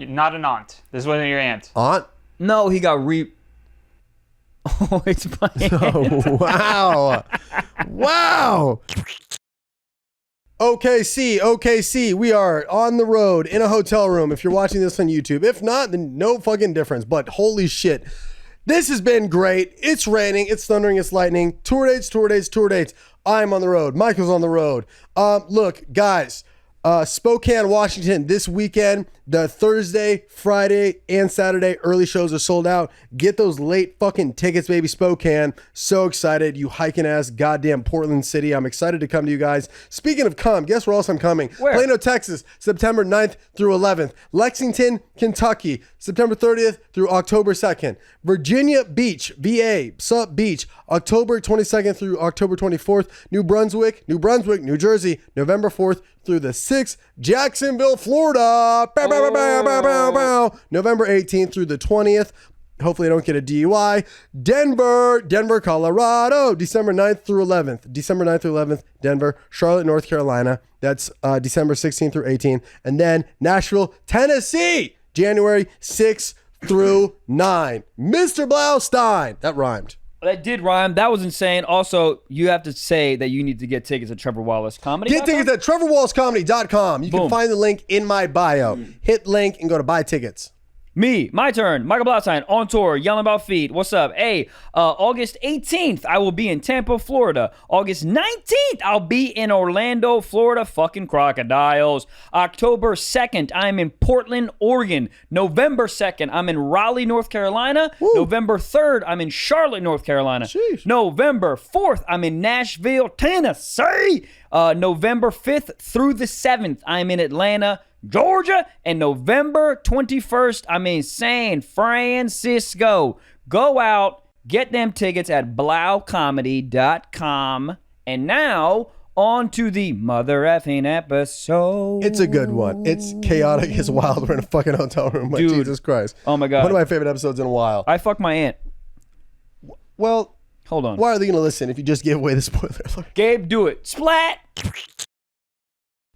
Not an aunt. This wasn't your aunt. Aunt? No, he got Oh, it's my aunt. Oh, wow. Wow. OKC, we are on the road in a hotel room if you're watching this on YouTube. If not, then no fucking difference. But holy shit, this has been great. It's raining, it's thundering, it's lightning. Tour dates. I'm on the road. Michael's on the road. Look, guys, Spokane, Washington this weekend. The Thursday, Friday, and Saturday early shows are sold out. Get those late fucking tickets, baby. Spokane. So excited. You hiking ass goddamn Portland City. I'm excited to come to you guys. Speaking of come, guess where else I'm coming? Where? Plano, Texas, September 9th through 11th. Lexington, Kentucky, September 30th through October 2nd. Virginia Beach, VA, Sup Beach, October 22nd through October 24th. New Brunswick, New Jersey, November 4th through the 6th. Jacksonville, Florida, November 18th through the 20th. Hopefully I don't get a DUI. Denver, Colorado, December 9th through 11th. Denver. Charlotte, North Carolina. That's December 16th through 18th. And then Nashville, Tennessee, January 6th through 9. Mr. Blau Stein. That rhymed. That did rhyme. That was insane. Also, you have to say that you need to get tickets at Trevor Wallace Comedy. Get tickets at trevorwallacecomedy.com. You Boom. can find the link in my bio. Hit link and go to buy tickets. My turn. Michael Blaustein on tour, yelling about feet. What's up? Hey, August 18th, I will be in Tampa, Florida. August 19th, I'll be in Orlando, Florida. Fucking crocodiles. October 2nd, I'm in Portland, Oregon. November 2nd, I'm in Raleigh, North Carolina. Woo. November 3rd, I'm in Charlotte, North Carolina. Sheesh. November 4th, I'm in Nashville, Tennessee. November 5th through the 7th, I'm in Atlanta, Georgia. And November 21st, I'm in San Francisco. Go out, get them tickets at blaucomedy.com. And now, on to the mother effing episode. It's a good one. It's chaotic. It's wild. We're in a fucking hotel room. Like, Dude. Jesus Christ. Oh my God. One of my favorite episodes in a while. I fucked my aunt. Well, Hold on. why are they going to listen if you just gave away the spoiler alert? Gabe, do it. Splat!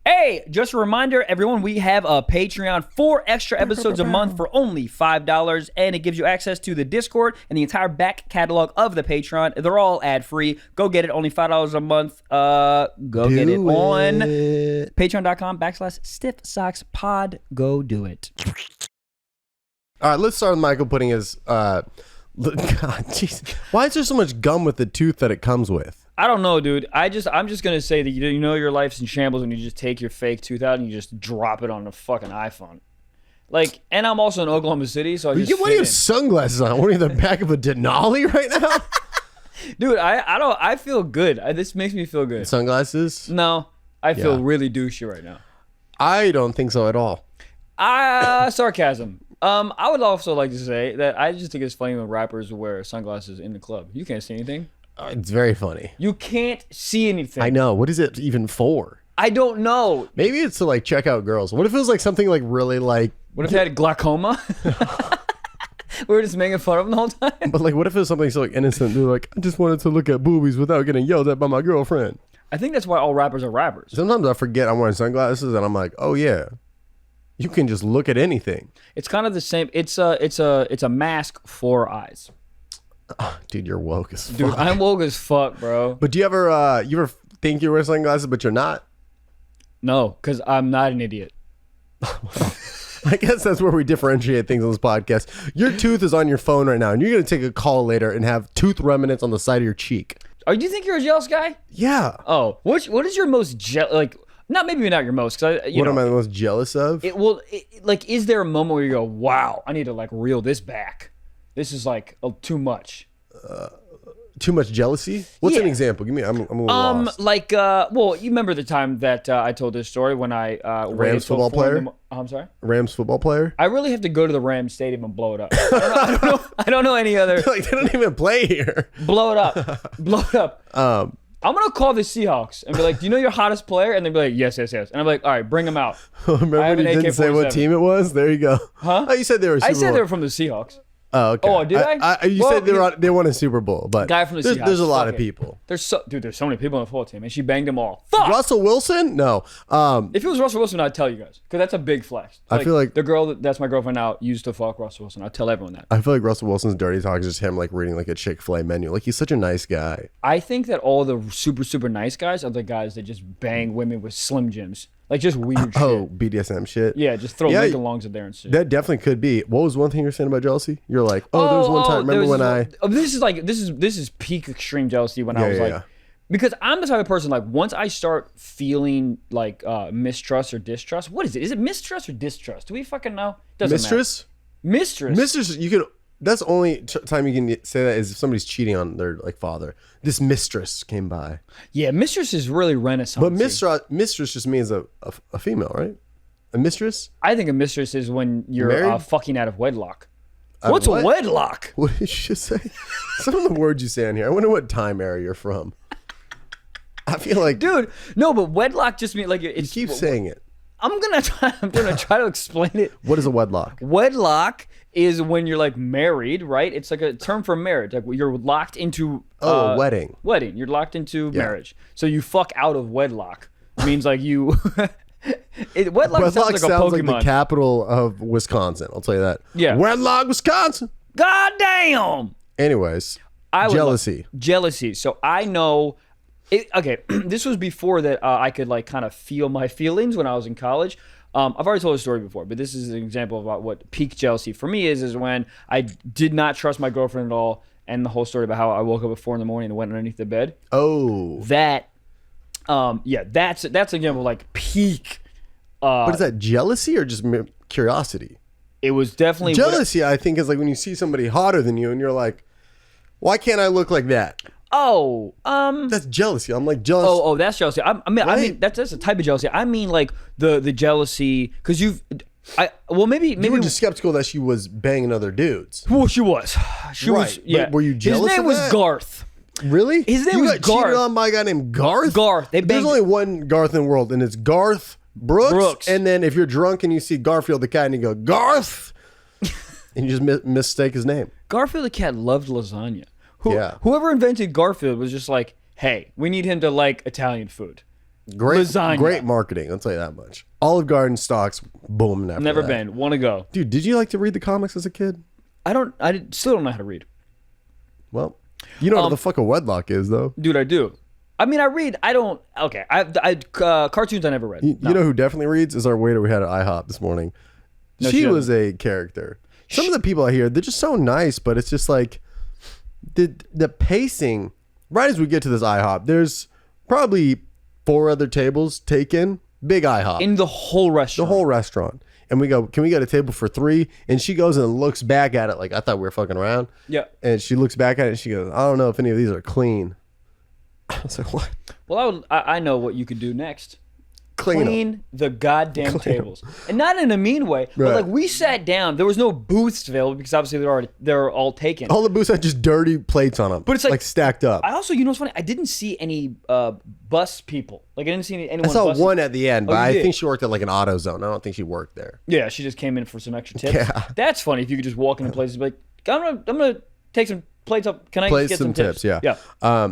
Hey, just a reminder, everyone, we have a Patreon, 4 extra episodes a month for only $5, and it gives you access to the Discord and the entire back catalog of the Patreon. They're all ad-free. Go get it, only $5 a month. Go get it on patreon.com/stiffsockspod. Go do it. All right, let's start with Michael putting his... God, jeez. Why is there so much gum with the tooth that it comes with? I don't know, dude. I'm just gonna say that you know your life's in shambles when you just take your fake tooth out and you just drop it on the fucking iPhone. Like, and I'm also in Oklahoma City, so I just Why do you have sunglasses on? What are you, the back of a Denali right now? Dude, I feel good. This makes me feel good. Sunglasses? No, I feel Yeah. really douchey right now. I don't think so at all. Sarcasm. I would also like to say that I just think it's funny when rappers wear sunglasses in the club. You can't see anything. It's very funny. You can't see anything. I know. What is it even for? I don't know. Maybe it's to like check out girls. What if it was like something like really like... What if they had glaucoma? We were just making fun of them the whole time. But like, what if it was something so like innocent? They're like, I just wanted to look at boobies without getting yelled at by my girlfriend. I think that's why all rappers are rappers. Sometimes I forget I'm wearing sunglasses and I'm like, oh yeah, you can just look at anything. It's kind of the same. It's a mask for eyes. Dude, you're woke as fuck. Dude, I'm woke as fuck, bro. But do you ever think you wear sunglasses but you're not? No, because I'm not an idiot. I guess that's where we differentiate things on this podcast. Your tooth is on your phone right now and you're going to take a call later and have tooth remnants on the side of your cheek. Oh, do you think you're a jealous guy? Yeah. Oh, what is your most like? Not maybe not your most. Cause what am I the most jealous of? Like, is there a moment where you go, wow, I need to like reel this back? This is like too much. Too much jealousy? What's an example? Give me. I'm a little lost. Like, well, you remember the time that I told this story when I Rams football player. I'm sorry. Rams football player. I really have to go to the Rams stadium and blow it up. I don't know any other. Like they don't even play here. Blow it up. Blow it up. I'm gonna call the Seahawks and be like, "Do you know your hottest player?" And they'd be like, "Yes." And I'm like, "All right, bring him out." Remember when you didn't say what team it was? There you go. Huh? Oh, you said they were. I said they were from the Seahawks. Oh, okay. Oh, did I? You Well, said they won a Super Bowl, but Guy from the Seahawks. there's a lot of Fuck it. people. There's so many people on the football team, and she banged them all. Fuck. Russell Wilson? No. If it was Russell Wilson, I'd tell you guys, because that's a big flex. I feel like the girl that's my girlfriend now used to fuck Russell Wilson. I'd tell everyone that. I feel like Russell Wilson's dirty talk is just him like reading like a Chick-fil-A menu. Like he's such a nice guy. I think that all the super nice guys are the guys that just bang women with Slim Jims, like just weird shit. Oh, BDSM shit. Yeah, just throw Lincoln Longs in there and shit. That definitely could be. What was one thing you were saying about jealousy? You're like, there was one time. Remember when this is peak extreme jealousy when I was like, yeah. because I'm the type of person like once I start feeling like mistrust or distrust. What is it? Is it mistrust or distrust? Do we fucking know? Doesn't Mistress? matter. Mistress. You can. That's the only time you can say that is if somebody's cheating on their like father. This mistress came by. Yeah, mistress is really renaissance. But mistress just means a female, right? A mistress? I think a mistress is when you're fucking out of wedlock. What's what? a wedlock? What did you just say? Some of the words you say on here. I wonder what time era you're from. I feel like, dude, no, but wedlock just means like it's. You keep saying it. I'm gonna try to explain it. What is a wedlock? Wedlock is when you're like married, right? It's like a term for marriage. Like you're locked into a wedding. Wedding. You're locked into marriage. So you fuck out of wedlock. It means like you. Wedlock sounds like a Pokemon. Like the capital of Wisconsin. I'll tell you that. Yeah. Wedlock, Wisconsin. God damn. Anyways, jealousy. So I know. Okay, this was before that I could like kind of feel my feelings when I was in college. I've already told a story before, but this is an example about what peak jealousy for me is when I did not trust my girlfriend at all, and the whole story about how I woke up at 4 a.m. and went underneath the bed. Oh, that's an example of like peak. But is that jealousy or just curiosity? It was definitely jealousy. I think is like when you see somebody hotter than you, and you're like, why can't I look like that? Oh, that's jealousy. I'm like jealous. Oh, that's jealousy. I mean that's a type of jealousy. I mean like the jealousy because maybe you were just skeptical that she was banging other dudes. Well, she was. She was. Yeah. But were you jealous? His name was Garth. Really? His name was Garth. You got cheated on by a guy named Garth. There's only one Garth in the world, and it's Garth Brooks. And then if you're drunk and you see Garfield the cat, and you go Garth, and you just mistake his name. Garfield the cat loved lasagna. Whoever invented Garfield was just like, hey, we need him to like Italian food. Great marketing, I'll tell you that much. Olive Garden stocks booming after Never that. been. Want to go. Dude, did you like to read the comics as a kid? Still don't know how to read. Well, you know what the fuck a wedlock is, though. Dude, I do. I mean, I read. I don't. Okay. Cartoons I never read. You know who definitely reads is our waiter we had at IHOP this morning. She was a character. Some of the people I hear, they're just so nice, but it's just like the pacing. Right as we get to this IHOP, there's probably 4 other tables taken. Big IHOP. In the whole restaurant. The whole restaurant. And we go, can we get a table for 3? And she goes and looks back at it like, I thought we were fucking around. Yeah. And she looks back at it and she goes, I don't know if any of these are clean. I was like, what? Well, I know what you could do next. Clean the goddamn tables. And not in a mean way, but like we sat down. There was no booths available because obviously they're all taken. All the booths had just dirty plates on them. But it's like stacked up. I also, what's funny? I didn't see any bus people. Like I didn't see anyone. I saw one at the end, but I did? think she worked at like an auto zone. I don't think she worked there. Yeah, she just came in for some extra tips. Yeah. That's funny if you could just walk into places and be like, I'm gonna take some plates up. Can I get some tips? Yeah. Yeah.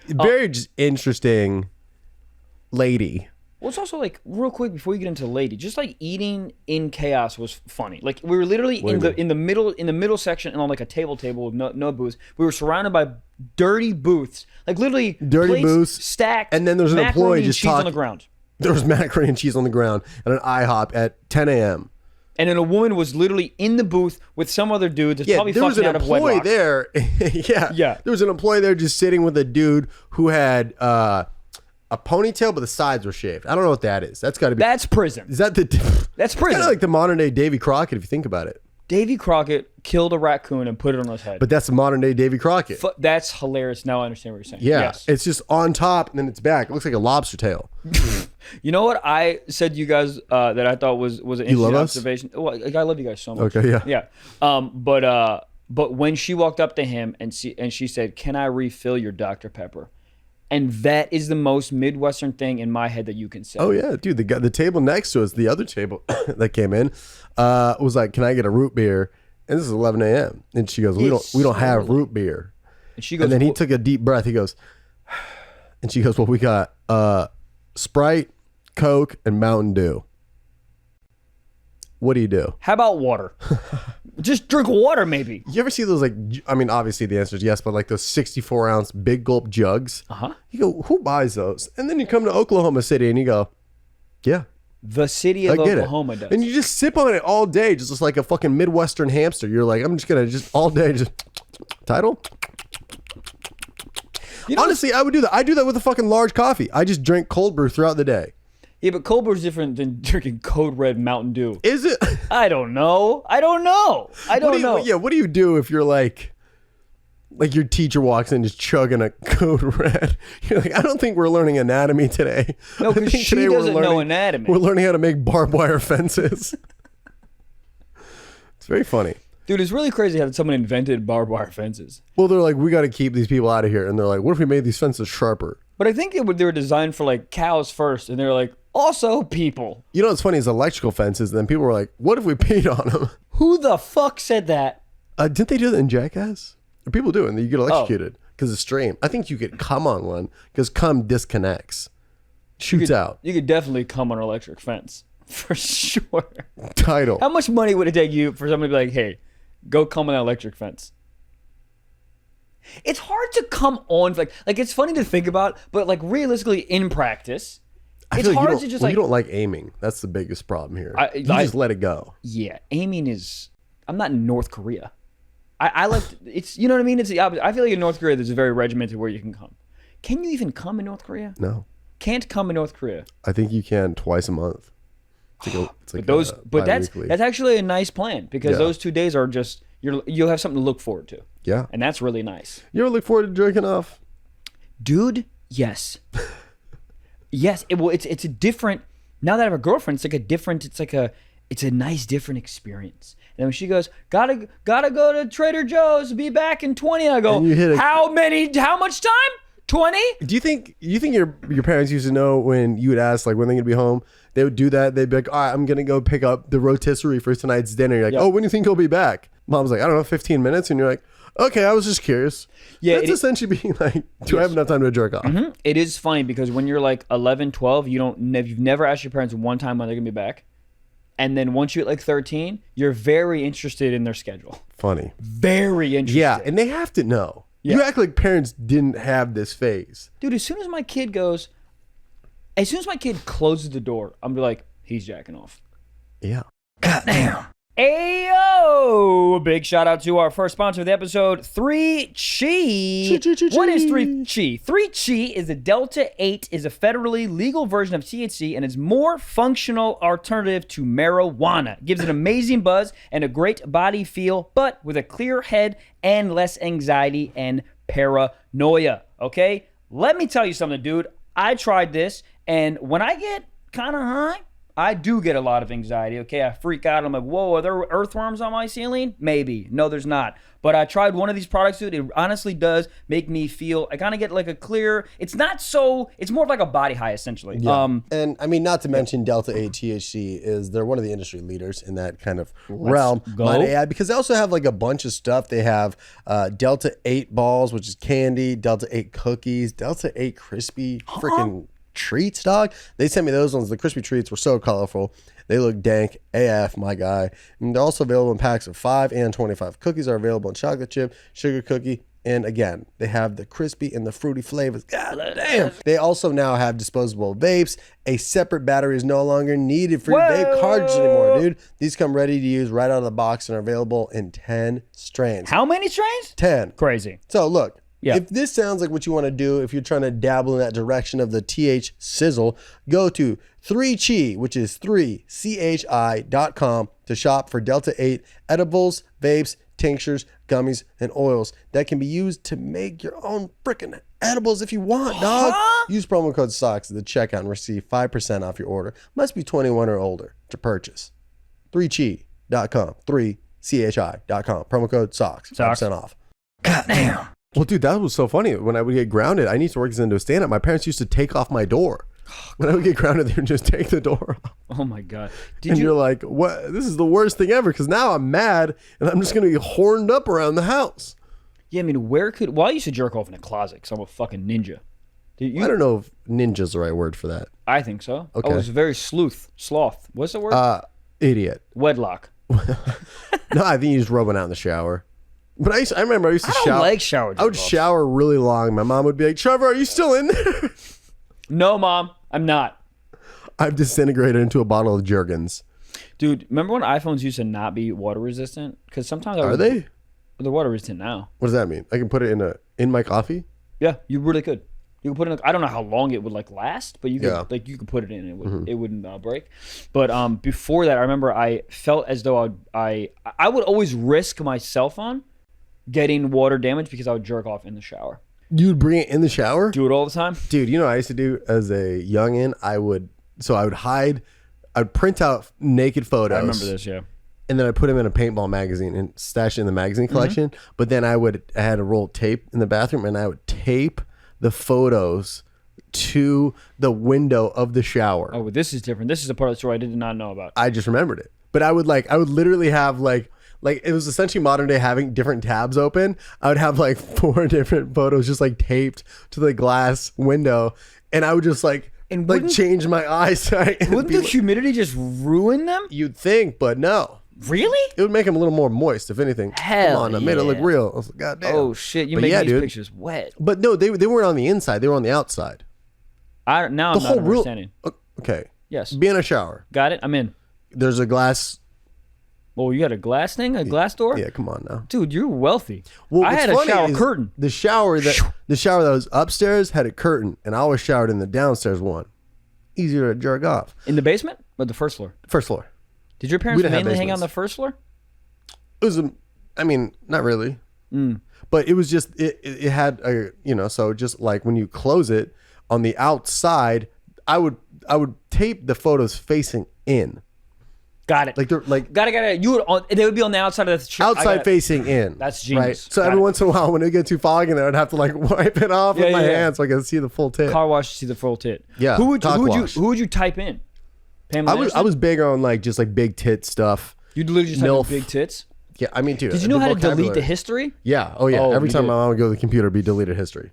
Very just interesting lady. Well, it's also like real quick before you get into lady, just like eating in chaos was funny. Like we were literally in the middle section and on like a table with no booths. We were surrounded by dirty booths, like literally dirty booths stacked. And then there's an employee just on the ground. There was macaroni and cheese on the ground at an IHOP at 10 a.m. And then a woman was literally in the booth with some other dude that's probably fucking out of wedlock. There was an employee there. Yeah. There was an employee there just sitting with a dude who had a ponytail, but the sides were shaved. I don't know what that is. That's got to be. That's prison. Is that the? That's prison. Kind of like the modern day Davy Crockett, if you think about it. Davy Crockett killed a raccoon and put it on his head. But that's the modern day Davy Crockett. That's hilarious. Now I understand what you're saying. Yeah, yes. It's just on top and then it's back. It looks like a lobster tail. You know what I said to you guys that I thought was an interesting observation? Well, like, I love you guys so much. Okay, yeah. Yeah. But when she walked up to him and she said, "Can I refill your Dr. Pepper?" And that is the most Midwestern thing in my head that you can say. Oh yeah, dude. The table next to us, the other table that came in, was like, "Can I get a root beer?" and this is 11 a.m. And she goes, we don't have root beer. And she goes, and then he took a deep breath. He goes, and she goes, well, we got Sprite, Coke, and Mountain Dew. What do you do? How about water? Just drink water, maybe. You ever see those, like, I mean, obviously the answer is yes, but like those 64-ounce big gulp jugs? Uh-huh. You go, who buys those? And then you come to Oklahoma City and you go, yeah. The city of Oklahoma does. And you just sip on it all day, just like a fucking Midwestern hamster. You're like, I'm just going to just all day, just title. You know, honestly, I would do that. I do that with a fucking large coffee. I just drink cold brew throughout the day. Yeah, but cold brew is different than drinking Code Red Mountain Dew. Is it? I don't know. I don't know. Yeah, what do you do if you're like your teacher walks in just chugging a Code Red? You're like, I don't think we're learning anatomy today. No, because she doesn't know anatomy. We're learning how to make barbed wire fences. It's very funny. Dude, it's really crazy how someone invented barbed wire fences. Well, they're like, we got to keep these people out of here. And they're like, what if we made these fences sharper? But I think they were designed for like cows first. And they were like, also people. You know what's funny is electrical fences. And then people were like, what if we peed on them? Who the fuck said that? Didn't they do that in Jackass? People do it and you get electrocuted because it's stream. I think you could come on one because cum disconnects. Shoots out. You could definitely come on an electric fence. For sure. Title. How much money would it take you for somebody to be like, hey, go come on that electric fence? It's hard to come on, like it's funny to think about, but like realistically in practice, it's hard to just like. You don't like aiming. That's the biggest problem here. You just let it go. Yeah, aiming is. I'm not in North Korea. I like it's. You know what I mean? It's the opposite. I feel like in North Korea there's a very regimented where you can come. Can you even come in North Korea? No. Can't come in North Korea. I think you can twice a month. But that's actually a nice plan because those 2 days are just you'll have something to look forward to. Yeah. And that's really nice. You ever look forward to drinking off? Dude, yes. Yes. It's a different, now that I have a girlfriend, it's a nice different experience. And then when she goes, gotta go to Trader Joe's, be back in 20. And I go, how much time? 20? Do you think your parents used to know when you would ask like when they're gonna be home? They would do that. They'd be like, all right, I'm gonna go pick up the rotisserie for tonight's dinner. You're like, oh, when do you think he'll be back? Mom's like, I don't know, 15 minutes. And you're like, okay, I was just curious. Yeah, that's essentially being like, do I have enough time to jerk off? Mm-hmm. It is funny because when you're like 11, 12, you've never asked your parents one time when they're gonna be back. And then once you hit like 13, you're very interested in their schedule. Funny. Very interested. Yeah, and they have to know. Yeah. You act like parents didn't have this phase. Dude, as soon as my kid closes the door, I'm like, he's jacking off. Yeah. Goddamn. Ayo! Big shout out to our first sponsor of the episode, 3Chi. What is 3Chi? 3Chi is a Delta 8, is a federally legal version of THC and is more functional alternative to marijuana. It gives an amazing buzz and a great body feel, but with a clear head and less anxiety and paranoia. Okay? Let me tell you something, dude. I tried this, and when I get kind of high, I do get a lot of anxiety, okay? I freak out. I'm like, whoa, are there earthworms on my ceiling? Maybe. No, there's not. But I tried one of these products, dude. It honestly does make me feel, I kind of get like a clear, it's not so, it's more of like a body high, essentially. Yeah. And I mean, not to mention Delta 8 THC they're one of the industry leaders in that kind of realm. Because they also have like a bunch of stuff. They have Delta 8 balls, which is candy, Delta 8 cookies, Delta 8 crispy freaking treats, dog. They sent me those ones. The crispy treats were so colorful. They look dank AF, my guy. And they're also available in packs of 5 and 25. Cookies are available in chocolate chip, sugar cookie, and again, they have the crispy and the fruity flavors. God damn. They also now have disposable vapes. A separate battery is no longer needed for your vape cartridge anymore, dude. These come ready to use right out of the box and are available in 10 strains. How many strains? 10. Crazy. So look. Yeah. If this sounds like what you want to do, if you're trying to dabble in that direction of the TH sizzle, go to 3Chi, which is 3chi.com to shop for Delta 8 edibles, vapes, tinctures, gummies, and oils that can be used to make your own freaking edibles if you want, dog. Use promo code SOCKS at the checkout and receive 5% off your order. Must be 21 or older to purchase. 3chi.com, 3chi.com, promo code SOCKS, 5% off. Goddamn. Well, dude, that was so funny. When I would get grounded, I need to work this into a stand-up. My parents used to take off my door. When I would get grounded, they would just take the door off. Oh my god! You're like, what? This is the worst thing ever because now I'm mad and I'm just gonna be horned up around the house. Yeah, I mean, well, I used to jerk off in a closet because I'm a fucking ninja. I don't know if ninja's the right word for that. I think so. Okay. I was very sloth. What's the word? Idiot. Wedlock. No, I think you just rubbing out in the shower. But I remember I used to I don't shower. like shower I would jerk-offs. shower really long. My mom would be like, Trevor, are you still in there? No, Mom, I'm not. I've disintegrated into a bottle of Jergens. Dude, remember when iPhones used to not be water resistant? Because sometimes Are they? They're water resistant now. What does that mean? I can put it in my coffee? Yeah, you really could. You could put it in. I don't know how long it would last, but you could Yeah. you could put it in. It wouldn't break. But before that, I remember I felt as though I would always risk my cell phone getting water damage because I would jerk off in the shower. You'd bring it in the shower? Do it all the time. Dude, you know what I used to do as a youngin'? I would print out naked photos. I remember this. Yeah. And then I put them in a paintball magazine and stash it in the magazine collection. But then I had a roll of tape in the bathroom and I would tape the photos to the window of the shower. Oh, this is different. This is a part of the story I did not know about. I just remembered it. But I would literally have like it was essentially modern day having different tabs open. I would have like 4 different photos just like taped to the glass window. And I would just change my eyesight. Wouldn't the humidity just ruin them? You'd think, but no. Really? It would make them a little more moist, if anything. Hell Come on, I made it look yeah. real. I was like, God damn. Oh shit! You But make yeah, these dude. pictures wet. But no, they weren't on the inside. They were on the outside. Now I'm not understanding. Okay. Yes. Be in a shower. Got it. I'm in. There's a glass. Oh, you got a glass thing? A glass door? Yeah, come on now. Dude, you're wealthy. Well, I what's had a funny shower is curtain. The shower that was upstairs had a curtain, and I always showered in the downstairs one. Easier to jerk off. In the basement or the first floor? First floor. Did your parents didn't have mainly hang on basements. the first floor? It was, not really. But it was just, it had so just like when you close it on the outside, I would tape the photos facing in. Got it. Like they're like Got it. They would be on the outside of the outside facing in. That's genius. Right? So Got every it. once in a while when it get too foggy in there, I'd have to like wipe it off with my hand so I can see the full tip. Car wash to see the full tit. Yeah, Who cock wash. would you type in? Pamela I was Anderson? big on like just like big tit stuff. You literally just type in MILF. big tits? Yeah, I mean, dude. Did you know how to delete vocabulary. the history? Yeah. Oh yeah. Oh, Every you time did. my mom would go to the computer, it'd be deleted history.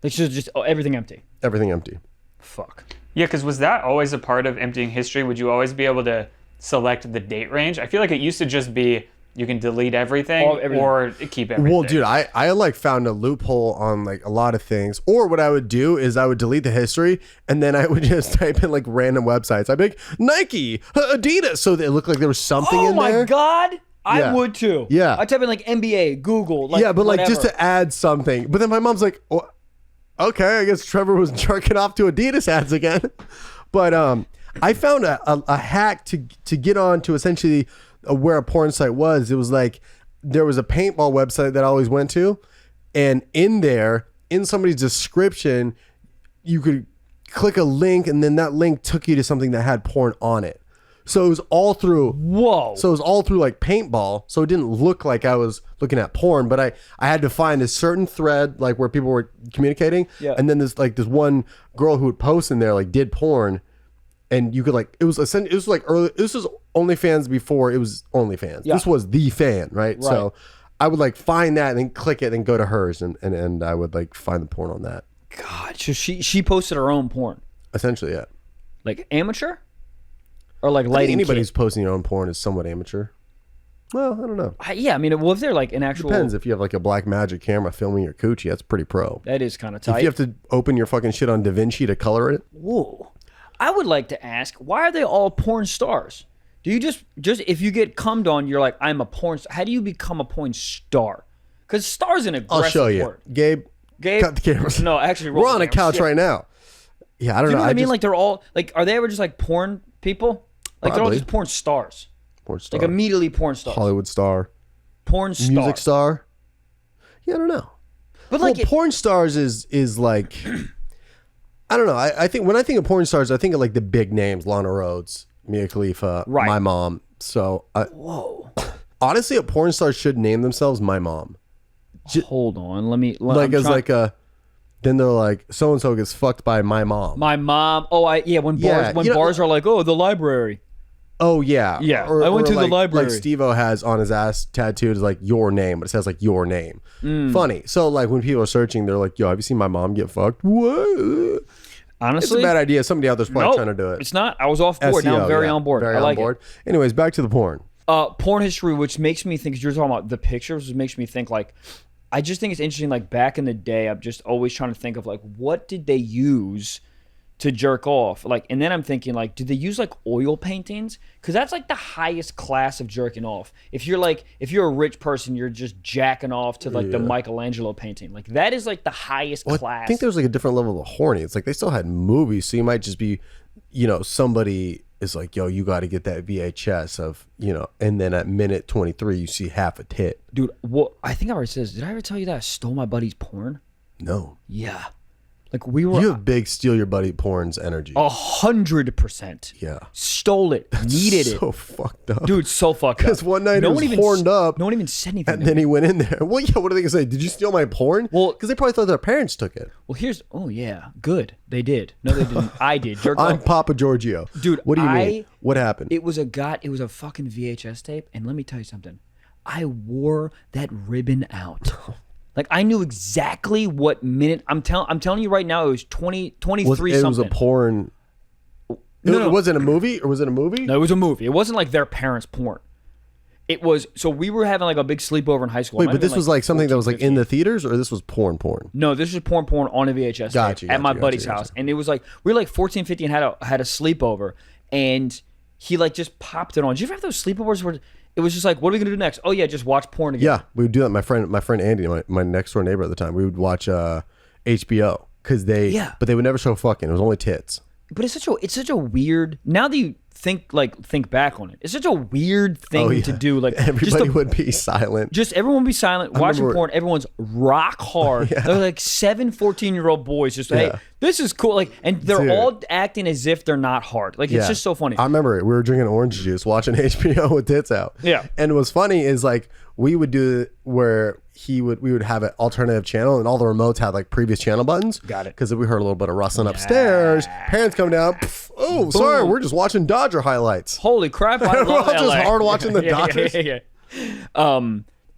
Like just everything empty. Everything empty. Fuck. Yeah, because was that always a part of emptying history? Would you always be able to select the date range? I feel like it used to just be you can delete everything, or keep everything. Well, dude, I like found a loophole on like a lot of things. Or what I would do is I would delete the history and then I would just type in like random websites. I'd be like Nike, Adidas, so that it looked like there was something in there. Oh my god. I Yeah. would too. Yeah. I type in like NBA, Google, like yeah, but like just whatever. to add something. But then my mom's like, well, okay, I guess Trevor was jerking off to Adidas ads again. But I found a hack to get on to essentially where a porn site was. It was like there was a paintball website that I always went to, and in there, in somebody's description, you could click a link, and then that link took you to something that had porn on it. So it was all through. Whoa. So it was all through like paintball. So it didn't look like I was looking at porn, but I had to find a certain thread like where people were communicating. Yeah. And then this one girl who would post in there like did porn, and you could like it was like early. This was OnlyFans before it was OnlyFans. Yeah. This was the fan, right? So I would like find that and then click it and go to hers and I would like find the porn on that. God, so she posted her own porn. Essentially, yeah. Like amateur? Or like I think lighting anybody kit? who's posting their own porn is somewhat amateur. Well, I don't know. Yeah, I mean, well, if they're like an actual... Depends. If you have like a black magic camera filming your coochie, that's pretty pro. That is kind of If tight. you have to open your fucking shit on DaVinci to color it, Whoa. I would like to ask, why are they all porn stars? Do you just if you get cummed on, you're like, I'm a porn star. How do you become a porn star? Because star's an aggressive I'll show you. word. Gabe, Gabe? cut the cameras. No, actually, We're on a couch right now. Yeah, I don't Do you know what I mean? just- Like they're all like, are they ever just like porn people? Like they're all Probably. just porn stars. porn star, Like immediately porn stars. Hollywood star, Porn star. music star. Yeah, I don't know. But like, Well, porn stars is like, I don't know. I think when I think of porn stars, I think of like the big names: Lana Rhoades, Mia Khalifa, Right. my mom. So, whoa. honestly, a porn star should name themselves my mom. Hold on. Let me Like I'm as trying- like a then they're like, so and so gets fucked by my mom. My mom. Oh, when bars are like, oh, the library. Oh yeah, yeah. I went to the library. Like Steve-O has on his ass tattooed is like your name, but it says like your name. Funny. So like when people are searching, they're like, "Yo, have you seen my mom get fucked?" What? Honestly, it's a bad idea. Somebody out there's probably trying to do it. It's not. I was off board. Now I'm very on board. Very I like on board. it. Anyways, back to the porn. Porn history, which makes me think. Cause you're talking about the pictures, which makes me think like. I just think it's interesting. Like back in the day, I'm just always trying to think of like what did they use to jerk off, like, and then I'm thinking like, did they use like oil paintings? Because that's like the highest class of jerking off. If you're a rich person, you're just jacking off to like the Michelangelo painting. Like that is like the highest class. I think there's like a different level of horny. It's like they still had movies, so you might just be, somebody is like, yo, you got to get that VHS of, and then at minute 23 you see half a tit. Dude, what I think I already said. Did I ever tell you that I stole my buddy's porn? No. Yeah. Like we were. You have big steal your buddy porn's energy. 100%. Yeah. Stole it. Needed it. So fucked up. Dude, so fucked up. Because one night he was horned up. No one even said anything. And then he went in there. Well, yeah, what are they going to say? Did you steal my porn? Well, because they probably thought their parents took it. Well, oh yeah, good. They did. No, they didn't. I did. I'm Papa Giorgio. Dude, what do you mean? What happened? It was a fucking VHS tape. And let me tell you something. I wore that ribbon out. Like I knew exactly what minute. I'm telling you right now, it was 23 something. It was a porn. No. Was it a movie or was it a movie? No, it was a movie. It wasn't like their parents' porn. It was. So we were having like a big sleepover in high school. Wait, but this was like something that was like 15. in the theaters, or this was porn? No, this was porn on a VHS tape at my buddy's house, and it was like we were like 14, 15, had a sleepover, and he like just popped it on. Did you ever have those sleepovers where? It was just like, what are we gonna do next? Oh yeah, just watch porn again. Yeah, we would do that. My friend Andy, my next door neighbor at the time, we would watch HBO because but they would never show fucking. It was only tits. But it's such a weird. Now that you think back on it, it's such a weird thing to do. Like everybody would be silent. Just everyone would be silent, watching porn. Everyone's rock hard. They're like 14-year-old boys. Just hey, this is cool. Like, and they're all acting as if they're not hard. Like it's just so funny. I remember we were drinking orange juice, watching HBO with tits out. Yeah. And what's funny is like we would do where we would have an alternative channel, and all the remotes had like previous channel buttons. Got it. Because we heard a little bit of rustling upstairs. Parents come down. Oh, sorry, we're just watching Dodger highlights. Holy crap! I love we're all LA. just hard watching the Dodgers.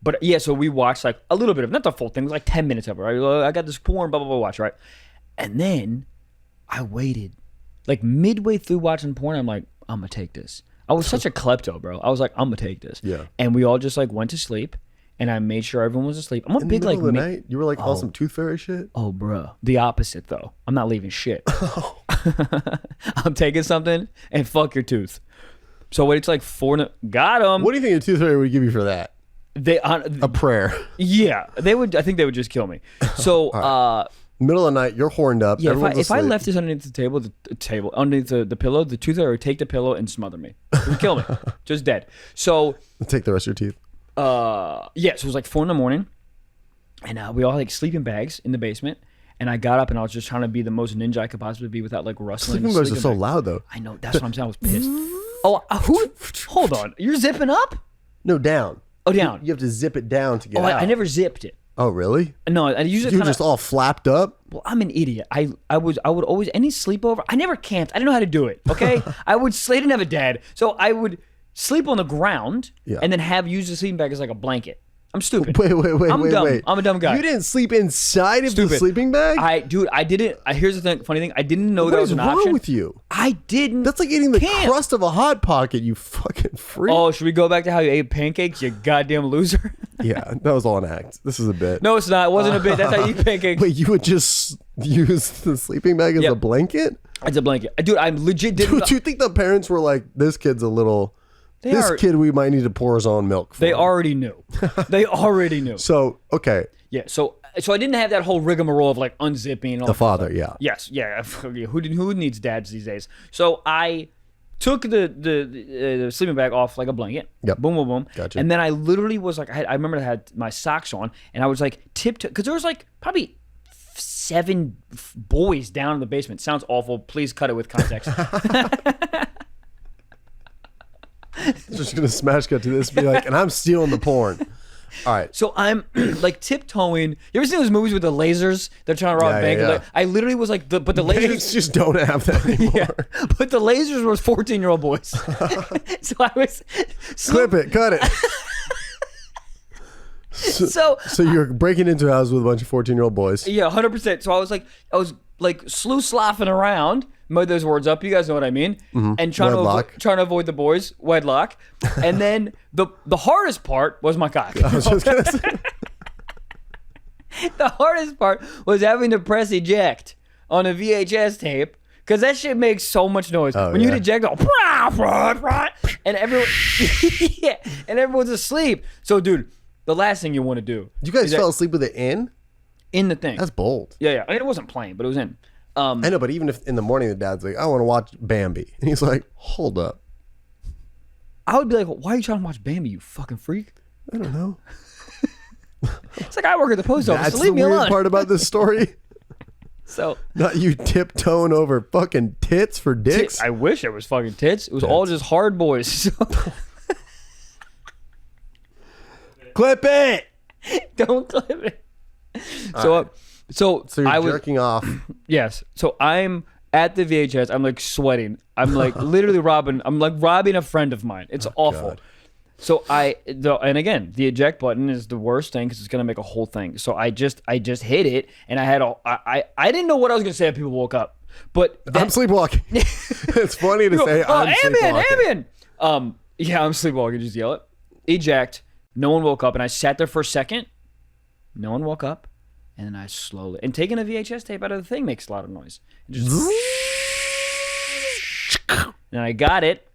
But yeah, so we watched like a little bit of, not the full thing, it was like 10 minutes of it, right? I got this porn, blah, blah, blah, watch, right? And then I waited. Like midway through watching porn, I'm like, I'm going to take this. I was such a klepto, bro. I was like, I'm going to take this. Yeah. And we all just like went to sleep, and I made sure everyone was asleep. I'm a big like... In the middle of the night? You were like on some tooth fairy shit? Oh, bro. The opposite, though. I'm not leaving shit. I'm taking something and fuck your tooth. So it's like got him. What do you think a tooth fairy would give you for that? A prayer. Yeah, they would. I think they would just kill me. So, middle of the night, you're horned up. Yeah, if I left this underneath the table, underneath the pillow, the tooth fairy would take the pillow and smother me. It would kill me, just dead. So take the rest of your teeth. Yeah. So it was like 4 a.m, and we all had like sleeping bags in the basement. And I got up and I was just trying to be the most ninja I could possibly be without like rustling. Sleeping bags are so loud though. I know. That's what I'm saying. I was pissed. Oh, hold on. You're zipping up? No, down. Oh, down. You have to zip it down to get out. I never zipped it. Oh, really? No, I usually you were just all flapped up. Well, I'm an idiot. I would always any sleepover. I never camped. I didn't know how to do it. Okay, I didn't have a dad, so I would sleep on the ground and then use the sleeping bag as like a blanket. I'm stupid. Wait. I'm dumb. I'm a dumb guy. You didn't sleep inside of the sleeping bag? I didn't. Here's the funny thing. I didn't know that was an option. What is wrong with you? I didn't. That's like eating the crust of a Hot Pocket, you fucking freak. Oh, should we go back to how you ate pancakes, you goddamn loser? Yeah, that was all an act. This is a bit. No, it's not. It wasn't a bit. That's how you eat pancakes. Wait, you would just use the sleeping bag as a blanket? It's a blanket. Dude, I legit didn't. Do you think the parents were like, this kid's a little... kid, we might need to pour his own milk for. They already knew. They already knew. So, okay. Yeah, so I didn't have that whole rigmarole of like unzipping and all the father, yeah. Yes, yeah. Who needs dads these days? So I took the sleeping bag off like a blanket. Yep. Boom, boom, boom. Gotcha. And then I literally was like, I remember I had my socks on, and I was like tiptoe, because there was like probably 7 boys down in the basement. Sounds awful. Please cut it with context. Just gonna smash cut to this, be like, and I'm stealing the porn. All right. So I'm like tiptoeing. You ever seen those movies with the lasers? They're trying to rob a bank. Yeah. Like, I literally was like, but the lasers Banks just don't have that anymore. yeah, but the lasers were 14-year-old boys. So I was Clip it, cut it. so you're breaking into a house with a bunch of 14-year-old boys. yeah, 100%. So I was like slew-sloughin' around. Made those words up. You guys know what I mean. And trying to avoid the boys. Wedlock. And then the hardest part was my cock. I was just gonna say. The hardest part was having to press eject on a VHS tape because that shit makes so much noise. When you eject, and everyone, yeah, and everyone's asleep. So, dude, the last thing you want to do. You guys fell asleep with it in the thing. That's bold. Yeah. I mean, it wasn't playing, but it was in. I know, but even if in the morning the dad's like, I want to watch Bambi. And he's like, hold up. I would be like, why are you trying to watch Bambi, you fucking freak? I don't know. It's like I work at the post office. That's So leave the me weird alone. part about this story. So not you tiptoeing over fucking tits for dicks. I wish it was fucking tits. It was all just hard boys. So. Clip it. Don't clip it. So you're I was jerking off. Yes. So I'm at the VHS. I'm like sweating. I'm like literally robbing a friend of mine. It's awful. God. So and again, the eject button is the worst thing because it's gonna make a whole thing. So I just hit it, and I didn't know what I was gonna say if people woke up. But I'm sleepwalking. It's funny to say I'm sleepwalking. Ambien. Yeah, I'm sleepwalking. Just yell it. Eject. No one woke up, and I sat there for a second. No one woke up, and then I slowly taking a VHS tape out of the thing makes a lot of noise. And I got it.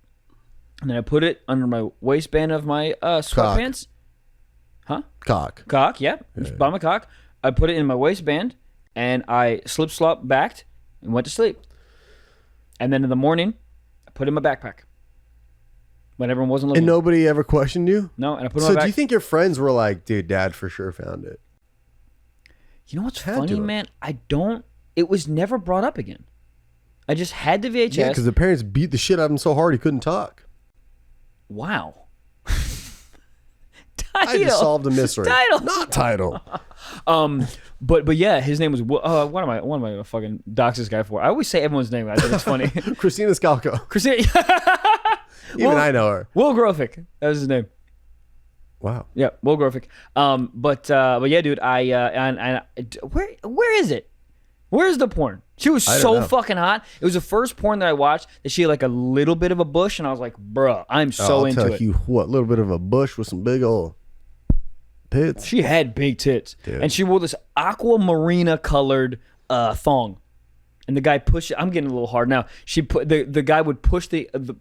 And then I put it under my waistband of my sweatpants. Huh? Cock, yeah. By my cock. I put it in my waistband, and I slip-slop backed and went to sleep. And then in the morning, I put it in my backpack. When everyone wasn't looking. And nobody ever questioned you? No, and I put it in my So back. do you think your friends were like, dude, Dad for sure found it? You know what's funny, man? It was never brought up again. I just had the VHS. Yeah, because the parents beat the shit out of him so hard he couldn't talk. Wow. I just solved a mystery. Not title. But yeah, his name was what am I fucking dox this guy for? I always say everyone's name. I think it's funny. Christina Scalco. Christina. Even I know her. Will Grofick. That was his name. Wow. Yeah, Will Grofick. But yeah, dude. Where is it? Where's the porn? She was so fucking hot. It was the first porn that I watched that she had like a little bit of a bush, and I was like, bruh, I'm so into it. I'll tell you what, a little bit of a bush with some big old tits. She had big tits, Dude. and she wore this aquamarina colored thong. And the guy pushed it. I'm getting a little hard now. She put the guy would push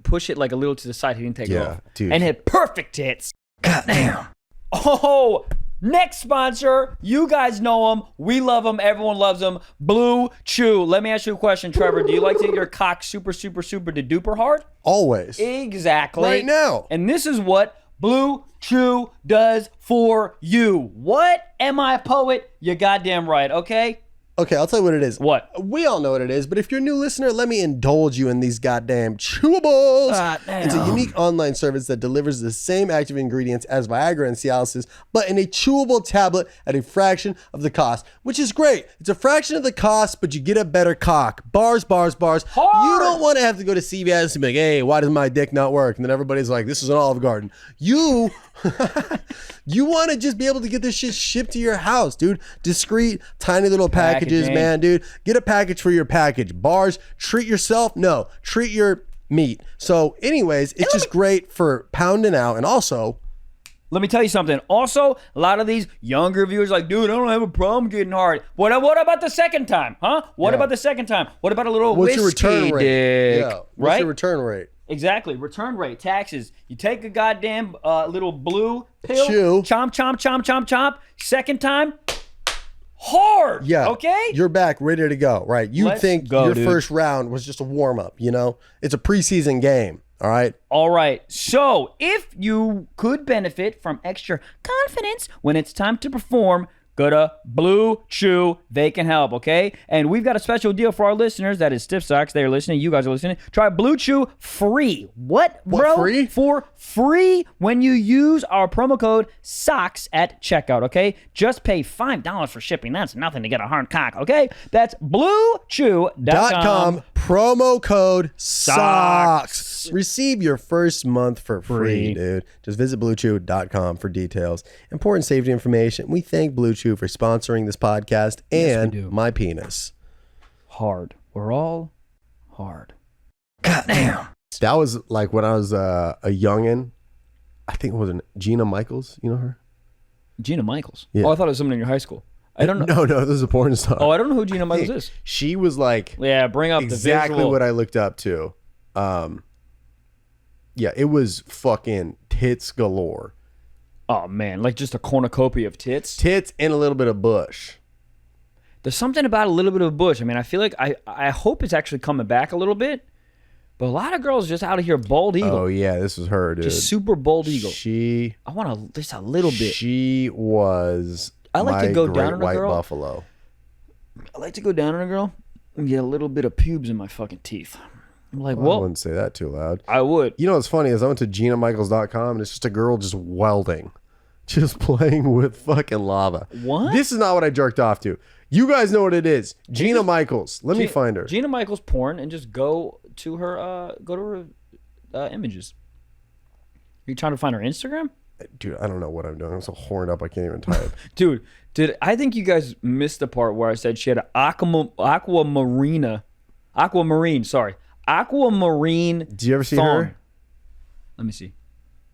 push it like a little to the side. He didn't take it off. Dude. And had perfect tits. Goddamn. Oh. Next sponsor, you guys know him. We love him. Everyone loves him. Blue Chew. Let me ask you a question, Trevor. Do you like to get your cock super, super, super de duper hard? Always. Exactly. Right now. And this is what Blue Chew does for you. What? Am I a poet? You're goddamn right, okay? Okay, I'll tell you what it is. What? We all know what it is, but if you're a new listener, let me indulge you in these goddamn chewables. It's a unique online service that delivers the same active ingredients as Viagra and Cialis, but in a chewable tablet at a fraction of the cost, which is great. It's a fraction of the cost, but you get a better cock. Bars. Hard. You don't want to have to go to CVS and be like, hey, why does my dick not work? And then everybody's like, this is an Olive Garden. You want to just be able to get this shit shipped to your house, dude. Discreet, tiny little packages, man, dude. Get a package for your package. Bars, treat yourself. No, treat your meat. So anyways, it's just great for pounding out. And also, let me tell you something. Also, a lot of these younger viewers are like, dude, I don't have a problem getting hard. What about the second time? Huh? What about the second time? What about a little what's your whiskey return rate? dick? Yeah. What's your return rate? Exactly. Return rate, taxes. You take a goddamn little blue pill. Chew. Chomp, chomp, chomp, chomp, chomp. Second time, hard. Yeah. Okay? You're back, ready to go, right? You Let's think go, your dude. first round was just a warm-up, you know? It's a preseason game, all right? All right. So if you could benefit from extra confidence when it's time to perform, go to Blue Chew. They can help, okay? And we've got a special deal for our listeners. That is Stiff Socks. They're listening. You guys are listening. Try Blue Chew free. What, bro? Free? For free when you use our promo code SOCKS at checkout, okay? Just pay $5 for shipping. That's nothing to get a hard cock, okay? That's BlueChew.com. Promo code SOCKS. Receive your first month for free, dude. Just visit BlueChew.com for details. Important safety information. We thank Blue Chew for sponsoring this podcast and my penis. Hard. We're all hard. Goddamn. That was like when I was a youngin'. I think it was Gina Michaels. You know her? Gina Michaels? Yeah. Oh, I thought it was someone in your high school. I don't know. No, this is a porn star. Oh, I don't know who Gina Michaels is. She was like, yeah, bring up exactly the visual. what I looked up to. Yeah, it was fucking tits galore. Oh man, like just a cornucopia of tits. Tits and a little bit of bush. There's something about a little bit of bush. I mean, I feel like I hope it's actually coming back a little bit. But a lot of girls just out of here bald eagle. Oh yeah, this was her, dude. Just super bald eagle. I want just a little bit. She was. I like to go great down on a white girl. buffalo. I like to go down on a girl and get a little bit of pubes in my fucking teeth. I'm like, I well, wouldn't say that too loud. I would. You know what's funny is I went to GinaMichaels.com and it's just a girl just welding, just playing with fucking lava. What? This is not what I jerked off to. You guys know what it is. Gina Michaels. Let me find her. Gina Michaels porn and just go to her images. Are you trying to find her Instagram? Dude, I don't know what I'm doing. I'm so horned up I can't even type. Dude, I think you guys missed the part where I said she had an aquamarine. Do you ever see thong. her? Let me see.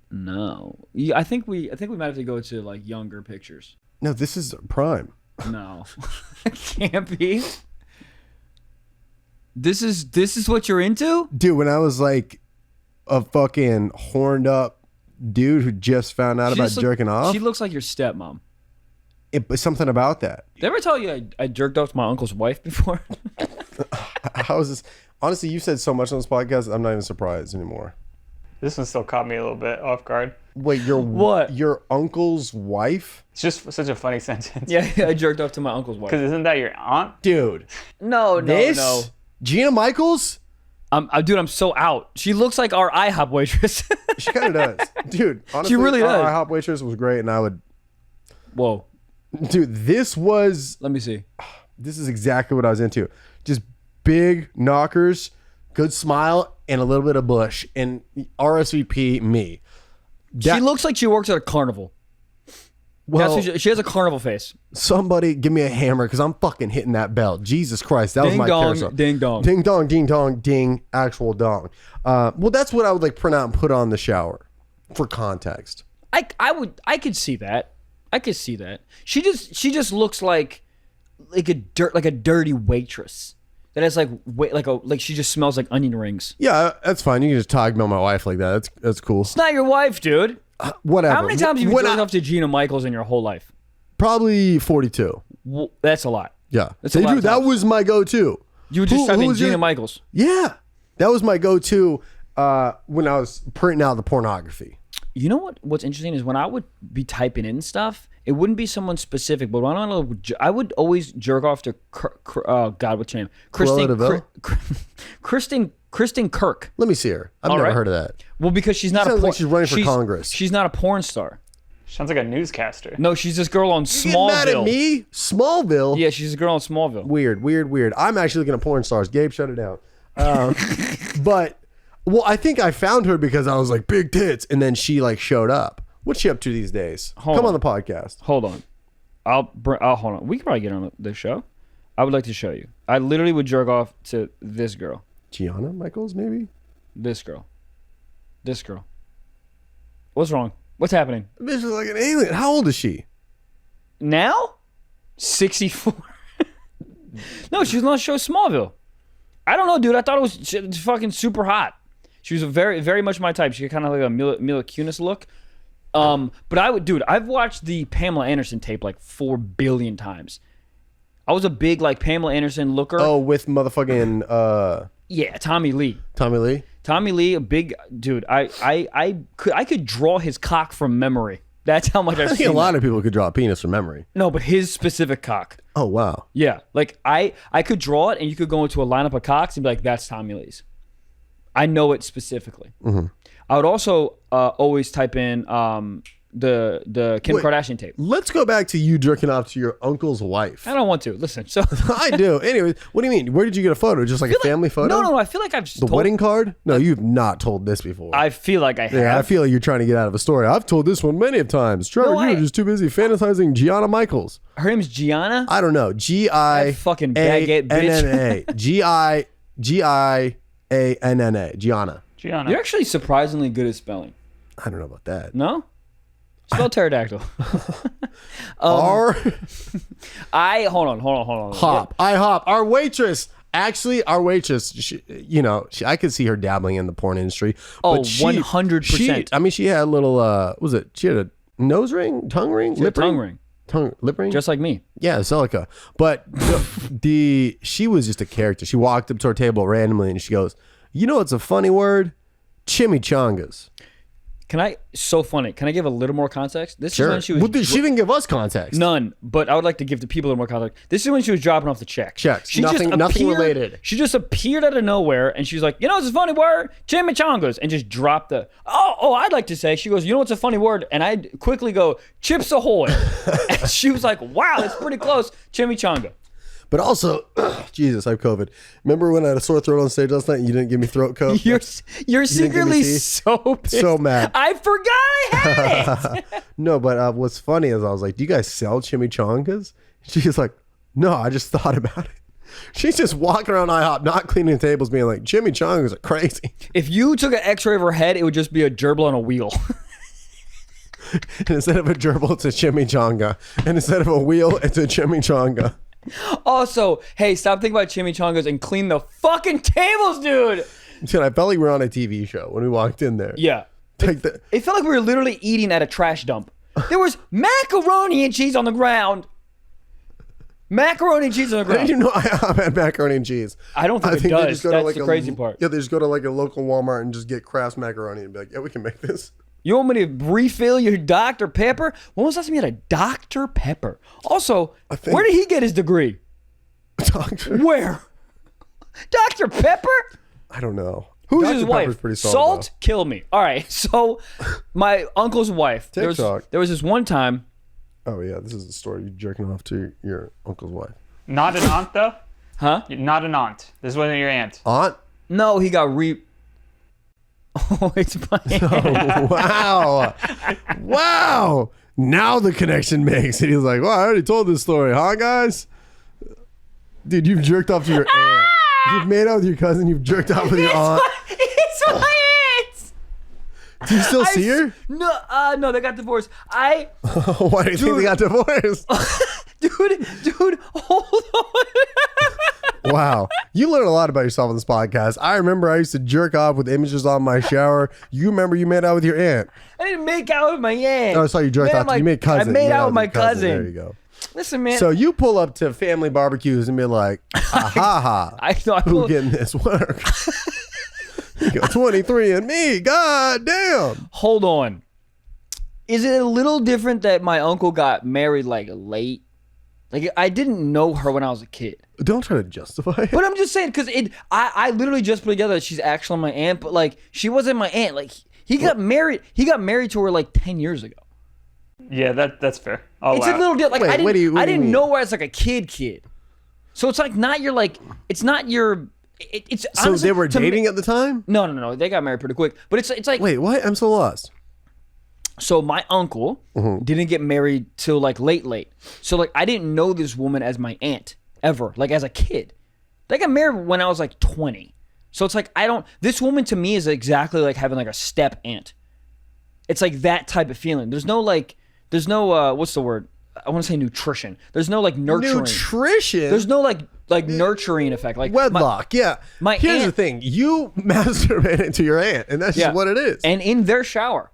No. I think we might have to go to like younger pictures. No, this is prime. No. It can't be. This is what you're into? Dude, when I was like a fucking horned up dude who just found out about jerking off. She looks like your stepmom. But something about that. Did I ever tell you I jerked off to my uncle's wife before? How is this? Honestly, you said so much on this podcast, I'm not even surprised anymore. This one still caught me a little bit off guard. Wait, your uncle's wife? It's just such a funny sentence. Yeah, I jerked off to my uncle's wife. Because isn't that your aunt? Dude. No. Gina Michaels? Dude, I'm so out. She looks like our IHOP waitress. She kind of does. Dude, honestly, she really does. Our IHOP waitress was great, and I would... Whoa. Dude, this was... Let me see. This is exactly what I was into. Just big knockers, good smile, and a little bit of bush. And RSVP me. She looks like she works at a carnival. Well, she has a carnival face. Somebody give me a hammer because I'm fucking hitting that bell. Jesus Christ, that was my carousel. Ding dong. Ding dong, ding dong, ding, actual dong. Well, that's what I would like print out and put on the shower for context. I could see that. I could see that. She just looks like a dirty waitress that has like she just smells like onion rings. Yeah, that's fine. You can just talk about my wife like that. That's cool. It's not your wife, dude. Whatever. How many times have you jerked off to Gina Michaels in your whole life? Probably 42. Well, that's a lot. Yeah. That's a lot. That was my go-to. You would just type in Gina Michaels. Yeah. That was my go-to when I was printing out the pornography. You know what's interesting is when I would be typing in stuff, it wouldn't be someone specific, but when I would always jerk off to God, what's your name? Kristen Kirk. Let me see her. I've never heard of that. Well, because she's not a porn. Like she's running for Congress. She's not a porn star. Sounds like a newscaster. No, she's this girl on Smallville. You mad at me? Smallville? Yeah, she's a girl on Smallville. Weird. I'm actually looking at porn stars. Gabe, shut it down. But, well, I think I found her because I was like, big tits. And then she like showed up. What's she up to these days? Come on the podcast. Hold on. I'll hold on. We can probably get on the show. I would like to show you. I literally would jerk off to this girl. Gianna Michaels, maybe? This girl. What's wrong? What's happening? This is like an alien. How old is she? Now? 64. No, she was on the show Smallville. I don't know, dude. I thought it was fucking super hot. She was very, very much my type. She had kind of like a Mila Kunis look. But I've watched the Pamela Anderson tape like 4 billion times. I was a big like Pamela Anderson looker. Oh, with motherfucking yeah, Tommy Lee, a big a big dude. I could draw his cock from memory. That's how much I've I think seen a lot that. of people could draw a penis from memory. No, but his specific cock. Oh, wow. Yeah. Like, I could draw it, and you could go into a lineup of cocks and be like, that's Tommy Lee's. I know it specifically. Mm-hmm. I would also always type in the Kim Kardashian tape. Let's go back to you jerking off to your uncle's wife. I don't want to. Listen, so... I do. Anyway, what do you mean? Where did you get a photo? Just like a family photo? No. I feel like I've just The wedding card? No, you've not told this before. I feel like I have. Yeah, I feel like you're trying to get out of a story. I've told this one many of times. Trevor, you're just too busy fantasizing Gianna Michaels. Her name's Gianna? I don't know. fucking baguette bitch. Gianna. Gianna. You're actually surprisingly good at spelling. I don't know about that. No? Spell pterodactyl. Hold on. Hop. IHOP. Our waitress. Actually, our waitress, I could see her dabbling in the porn industry. Oh, but 100%. I mean, she had a little, she had a nose ring, tongue ring, lip ring? Lip ring? Just like me. Yeah, Celica. But she was just a character. She walked up to our table randomly and she goes, you know what's a funny word? Chimichangas. So funny. Can I give a little more context? This is when she was... Well, she didn't give us context. None, but I would like to give the people a little more context. This is when she was dropping off the checks. Nothing related. She just appeared out of nowhere and she's like, you know what's a funny word? Chimichangas. And just dropped the... Oh, I'd like to say. She goes, you know what's a funny word? And I quickly go, Chips Ahoy. And she was like, wow, that's pretty close. Chimichanga. But also, Jesus, I have COVID. Remember when I had a sore throat on stage last night and you didn't give me throat coat? You're secretly so pissed. So mad. I forgot I had it. No, but what's funny is I was like, do you guys sell chimichangas? She's like, no, I just thought about it. She's just walking around IHOP, not cleaning tables, being like, chimichangas are crazy. If you took an x-ray of her head, it would just be a gerbil on a wheel. And instead of a gerbil, it's a chimichanga. And instead of a wheel, it's a chimichanga. Also, hey, stop thinking about chimichangas and clean the fucking tables, dude. Dude, I felt like we were on a TV show when we walked in there. Yeah. It felt like we were literally eating at a trash dump. There was macaroni and cheese on the ground. Macaroni and cheese on the ground. I didn't even know IHOP had macaroni and cheese. I don't think it does. That's the crazy part. Yeah, they just go to like a local Walmart and just get Kraft's macaroni and be like, yeah, we can make this. You want me to refill your Dr. Pepper? When was the last time you had a Dr. Pepper? Also, where did he get his degree? Where? Dr. Pepper? I don't know. Who's his wife? Pretty solid, Salt? Though. Kill me. All right. So, my uncle's wife. There was this one time. Oh, yeah. This is the story. You jerking off to your uncle's wife. Not an aunt, though? Huh? Not an aunt. This wasn't your aunt. Aunt? No, he got Oh, it's my aunt. Wow. Wow. Now the connection makes it. He's like, well, I already told this story, huh, guys? Dude, you've jerked off to your aunt. You've made out with your cousin. You've jerked off with your aunt. It's my aunt. Do you still see her? No, they got divorced. Why do you think they got divorced? Dude, hold on. Wow. You learn a lot about yourself on this podcast. I remember I used to jerk off with images on my shower. You remember you made out with your aunt. I didn't make out with my aunt. Oh, I saw you jerked off. You made cousin. I made out with my cousin. There you go. Listen, man. So you pull up to family barbecues and be like, who getting this work? You go 23 and me. God damn. Hold on. Is it a little different that my uncle got married like late? Like, I didn't know her when I was a kid. Don't try to justify it. But I'm just saying, because I literally just put together that she's actually my aunt, but like, she wasn't my aunt. Like, he got married to her like 10 years ago. Yeah, that's fair. It's a little different. Like, I didn't know her as like a kid. So it's like not your like, it's not your, it's so honestly, they were dating at the time? No. They got married pretty quick. But it's like. Wait, what? I'm so lost. So my uncle didn't get married till like late. So like I didn't know this woman as my aunt ever, like as a kid. They got married when I was like 20. So it's like this woman to me is exactly like having like a step aunt. It's like that type of feeling. There's no what's the word? I want to say nutrition. There's no like nurturing. Nutrition? There's no like nurturing effect. Like wedlock, yeah. Here's the thing. You masturbated to your aunt, and that's just what it is. And in their shower.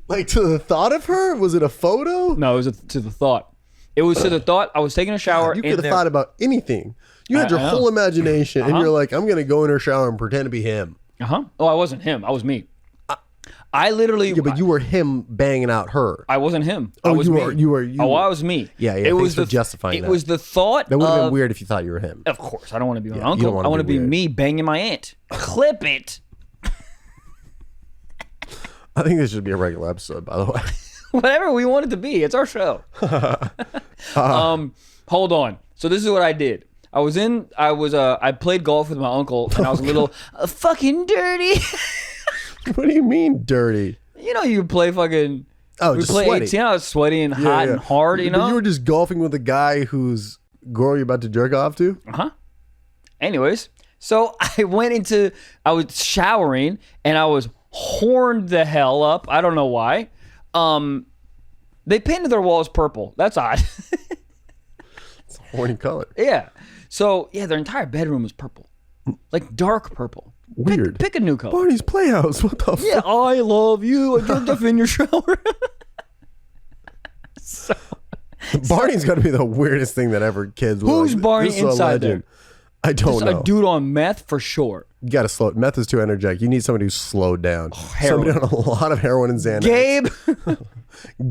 like to the thought of her? Was it a photo? No, it was to the thought. It was to the thought. I was taking a shower. God, you could have thought about anything. You had your whole imagination, and you're like, I'm gonna go in her shower and pretend to be him. Oh, I wasn't him. I was me. I literally. Yeah, but you were him banging out her. I wasn't him. I was you me. were. You were. Oh, I was me. Yeah. It was justifying that. It was the thought. That would have been weird if you thought you were him. Of course, I don't want to be my uncle. I want to be weird. me banging my aunt. Clip it. I think this should be a regular episode, by the way. Whatever we want it to be. It's our show. Hold on. So this is what I did. I played golf with my uncle, and I was a little fucking dirty. What do you mean dirty? You know, you play fucking. Oh, just play sweaty. 18. I was sweaty and hot and hard. You know. But you were just golfing with a guy whose girl you're about to jerk off to. Anyways, so I was showering and I was horned the hell up. I don't know why. They painted their walls purple. That's odd. It's a horny color. Yeah. So yeah, their entire bedroom was purple, like dark purple. Weird. Pick a new color. Barney's Playhouse. What the Yeah, fuck? I love you. I jerked off in your shower. Barney's got to be the weirdest thing that ever kids. Who's Barney this is a inside there? legend. I don't know. A dude on meth for sure. You got to slow it. Meth is too energetic. You need somebody who's slowed down. Somebody on a lot of heroin and Xanax. Gabe.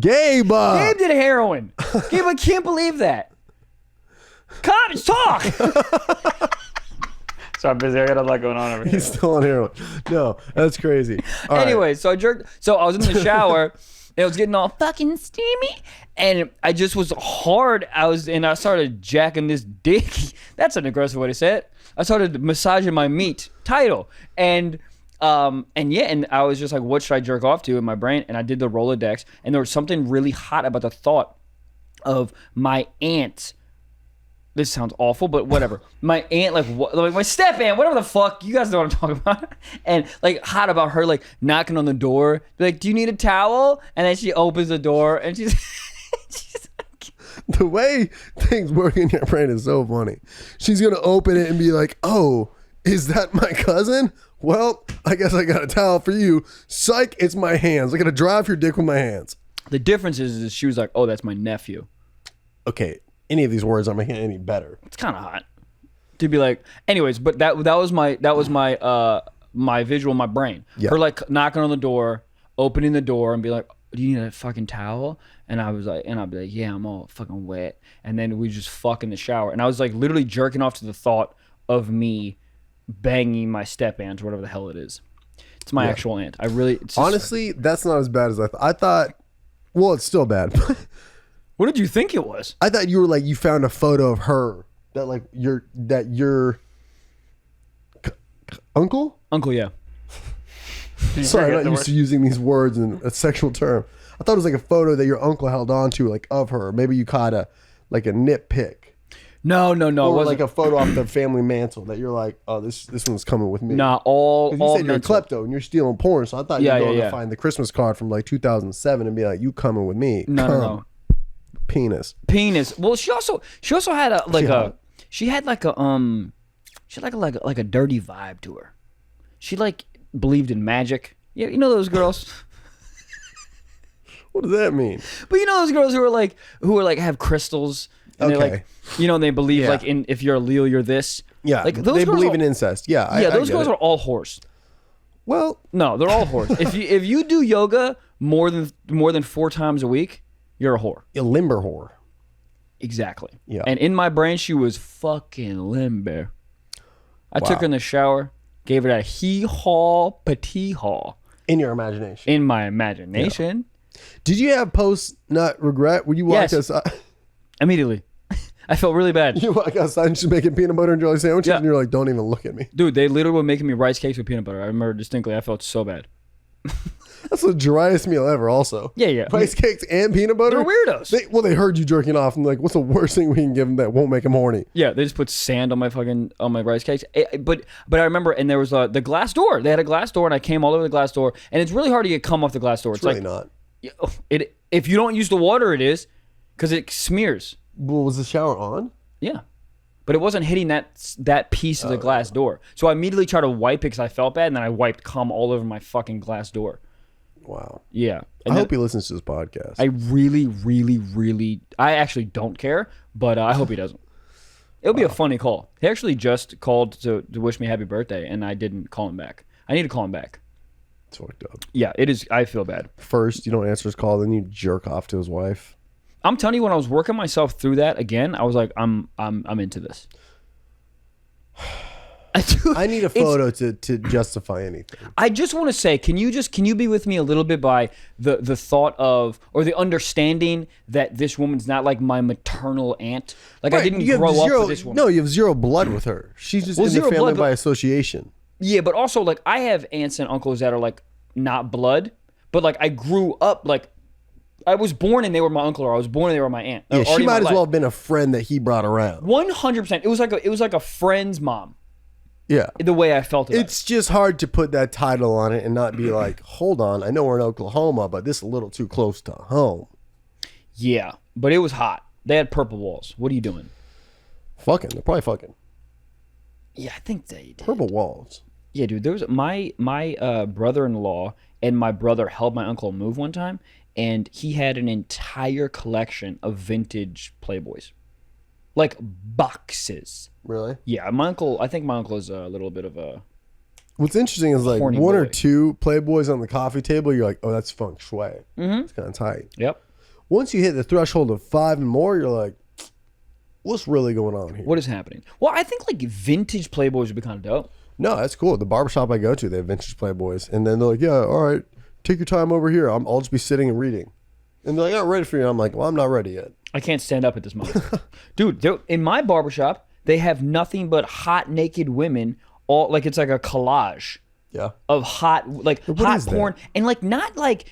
Gabe. Gabe did heroin. Gabe, I can't believe that. Cops, talk. So I'm busy. I got a lot going on over here. He's still on heroin. No, that's crazy. All right. Anyway, so I was in the shower and it was getting all fucking steamy and I just was hard. I started jacking this dick. That's an aggressive way to say it. I started massaging my meat title and I was just like, what should I jerk off to in my brain? And I did the Rolodex and there was something really hot about the thought of my aunt. This sounds awful, but whatever. My aunt, like my step aunt, whatever the fuck, you guys know what I'm talking about. And like hot about her, like knocking on the door, be like, "Do you need a towel?" And then she opens the door, and she's like, the way things work in your brain is so funny. She's gonna open it and be like, "Oh, is that my cousin? Well, I guess I got a towel for you. Psych, it's my hands. I gotta dry off your dick with my hands." The difference is she was like, "Oh, that's my nephew." Okay. Any of these words aren't making it any better. It's kind of hot to be like. Anyways, but that was my visual in my brain. Yeah. Her like knocking on the door, opening the door, and be like, "Do you need a fucking towel?" And I'd be like, "Yeah, I'm all fucking wet." And then we just fuck in the shower, and I was like literally jerking off to the thought of me banging my step aunt or whatever the hell it is. It's my actual aunt. Honestly, that's not as bad as I thought. I thought. Well, it's still bad. What did you think it was? I thought you were like, you found a photo of her that like your uncle? Uncle, yeah. Sorry, I'm not used to using these words in a sexual term. I thought it was like a photo that your uncle held on to, like of her. Maybe you caught a nitpick. No. Or like a photo off the family mantle that you're like, oh, this one's coming with me. Nah, all you said you're a mental. klepto and you're stealing porn, so I thought you were going to find the Christmas card from like 2007 and be like, you coming with me. No. Penis. Well, she also had a dirty vibe to her. She like believed in magic. Yeah, you know those girls. What does that mean? But you know those girls who are like have crystals and they like, you know, they believe like in if you're a Leo you're this. Yeah, like they believe in incest. Yeah, those girls are all whores. Well, no, they're all whores. if you do yoga more than 4 times a week, you're a whore. A limber whore. Exactly. Yeah. And in my brain, she was fucking limber. I took her in the shower, gave her that hee-haw, petee-haw. In your imagination. In my imagination. Yeah. Did you have post-nut regret? Would you walk outside? Immediately. I felt really bad. You walk outside and she's making peanut butter and jelly sandwiches and you're like, don't even look at me. Dude, they literally were making me rice cakes with peanut butter. I remember distinctly. I felt so bad. That's the driest meal ever also. Yeah. Rice cakes and peanut butter? They're weirdos. They heard you jerking off and like, what's the worst thing we can give them that won't make them horny? Yeah, they just put sand on my rice cakes. But I remember, and there was the glass door. They had a glass door and I came all over the glass door. And it's really hard to get cum off the glass door. It's really not. If you don't use the water, it is. Because it smears. Well, was the shower on? Yeah. But it wasn't hitting that piece of the glass door. So I immediately tried to wipe it because I felt bad, and then I wiped cum all over my fucking glass door. Wow. Yeah. I hope he listens to this podcast. I really, really, really... I actually don't care, but I hope he doesn't. It'll be a funny call. He actually just called to wish me happy birthday, and I didn't call him back. I need to call him back. It's fucked up. Yeah, it is. I feel bad. First, you don't answer his call, then you jerk off to his wife. I'm telling you, when I was working myself through that again, I was like, I'm into this. I need a photo to justify anything. I just want to say, can you be with me a little bit by the thought of, or the understanding that this woman's not like my maternal aunt? Like, I didn't grow up with this woman. No, you have zero blood with her. She's just in the family by association. Yeah, but also, like, I have aunts and uncles that are like not blood, but like I grew up, like I was born and they were my uncle, or I was born and they were my aunt. Yeah, she might as well have been a friend that he brought around. 100%. It was like a friend's mom. Yeah. The way I felt about it. It's just hard to put that title on it and not be like, hold on, I know we're in Oklahoma, but this is a little too close to home. Yeah, but it was hot. They had purple walls. What are you doing? Fucking. They're probably fucking. Yeah, I think they did. Purple walls. Yeah, dude. There was my brother-in-law and my brother helped my uncle move one time, and he had an entire collection of vintage Playboys. Like boxes. Really? Yeah, I think my uncle is a little bit of a... What's interesting is like one or two Playboys on the coffee table, you're like, oh, that's feng shui. It's kind of tight. Yep. Once you hit the threshold of 5 and more, you're like, what's really going on here? What is happening? Well, I think like vintage Playboys would be kind of dope. No, that's cool. The barbershop I go to, they have vintage Playboys. And then they're like, yeah, all right, take your time over here. I'll just be sitting and reading. And they're like, I'm ready for you. I'm like, well, I'm not ready yet. I can't stand up at this moment. Dude, in my barbershop, they have nothing but hot naked women, all like it's like a collage. Yeah. Of hot porn, and like not like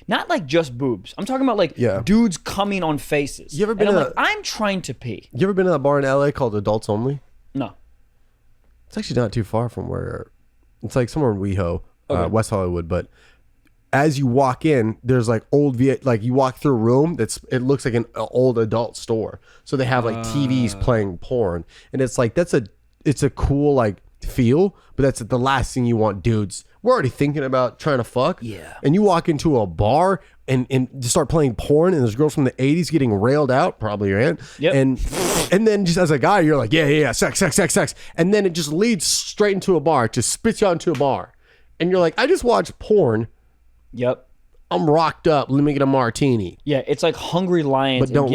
just boobs. I'm talking about like dudes coming on faces. You ever been I'm trying to pee. You ever been to that bar in LA called Adults Only? No. It's actually not too far from where it's like somewhere in WeHo, West Hollywood, but as you walk in, there's like like you walk through a room it looks like an old adult store. So they have like TVs playing porn, and it's like it's a cool like feel, but that's the last thing you want, dudes. We're already thinking about trying to fuck. Yeah. And you walk into a bar and just start playing porn, and there's girls from the 80s getting railed out, probably your aunt. Yep. And then just as a guy, you're like, yeah, sex. And then it just leads straight into a bar, to spits you out into a bar. And you're like, I just watched porn. Yep. I'm rocked up. Let me get a martini. Yeah, it's like Hungry Lions, but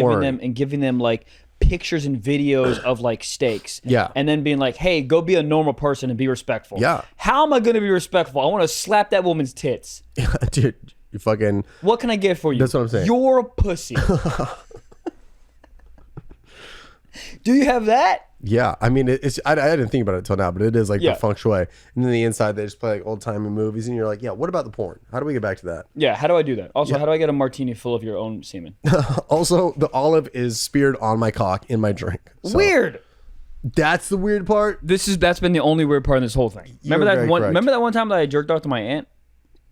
giving them like pictures and videos of like steaks. Yeah. And then being like, hey, go be a normal person and be respectful. Yeah. How am I going to be respectful? I want to slap that woman's tits. Dude, you fucking... What can I get for you? That's what I'm saying. You're a pussy. Do you have that? Yeah. I mean, I didn't think about it until now, but it is like the feng shui. And then the inside, they just play like old-timey movies, and you're like, yeah, what about the porn? How do we get back to that? Yeah, how do I do that? Also, how do I get a martini full of your own semen? Also, the olive is speared on my cock in my drink. So weird. That's the weird part. That's been the only weird part in this whole thing. Remember that one time that I jerked off to my aunt?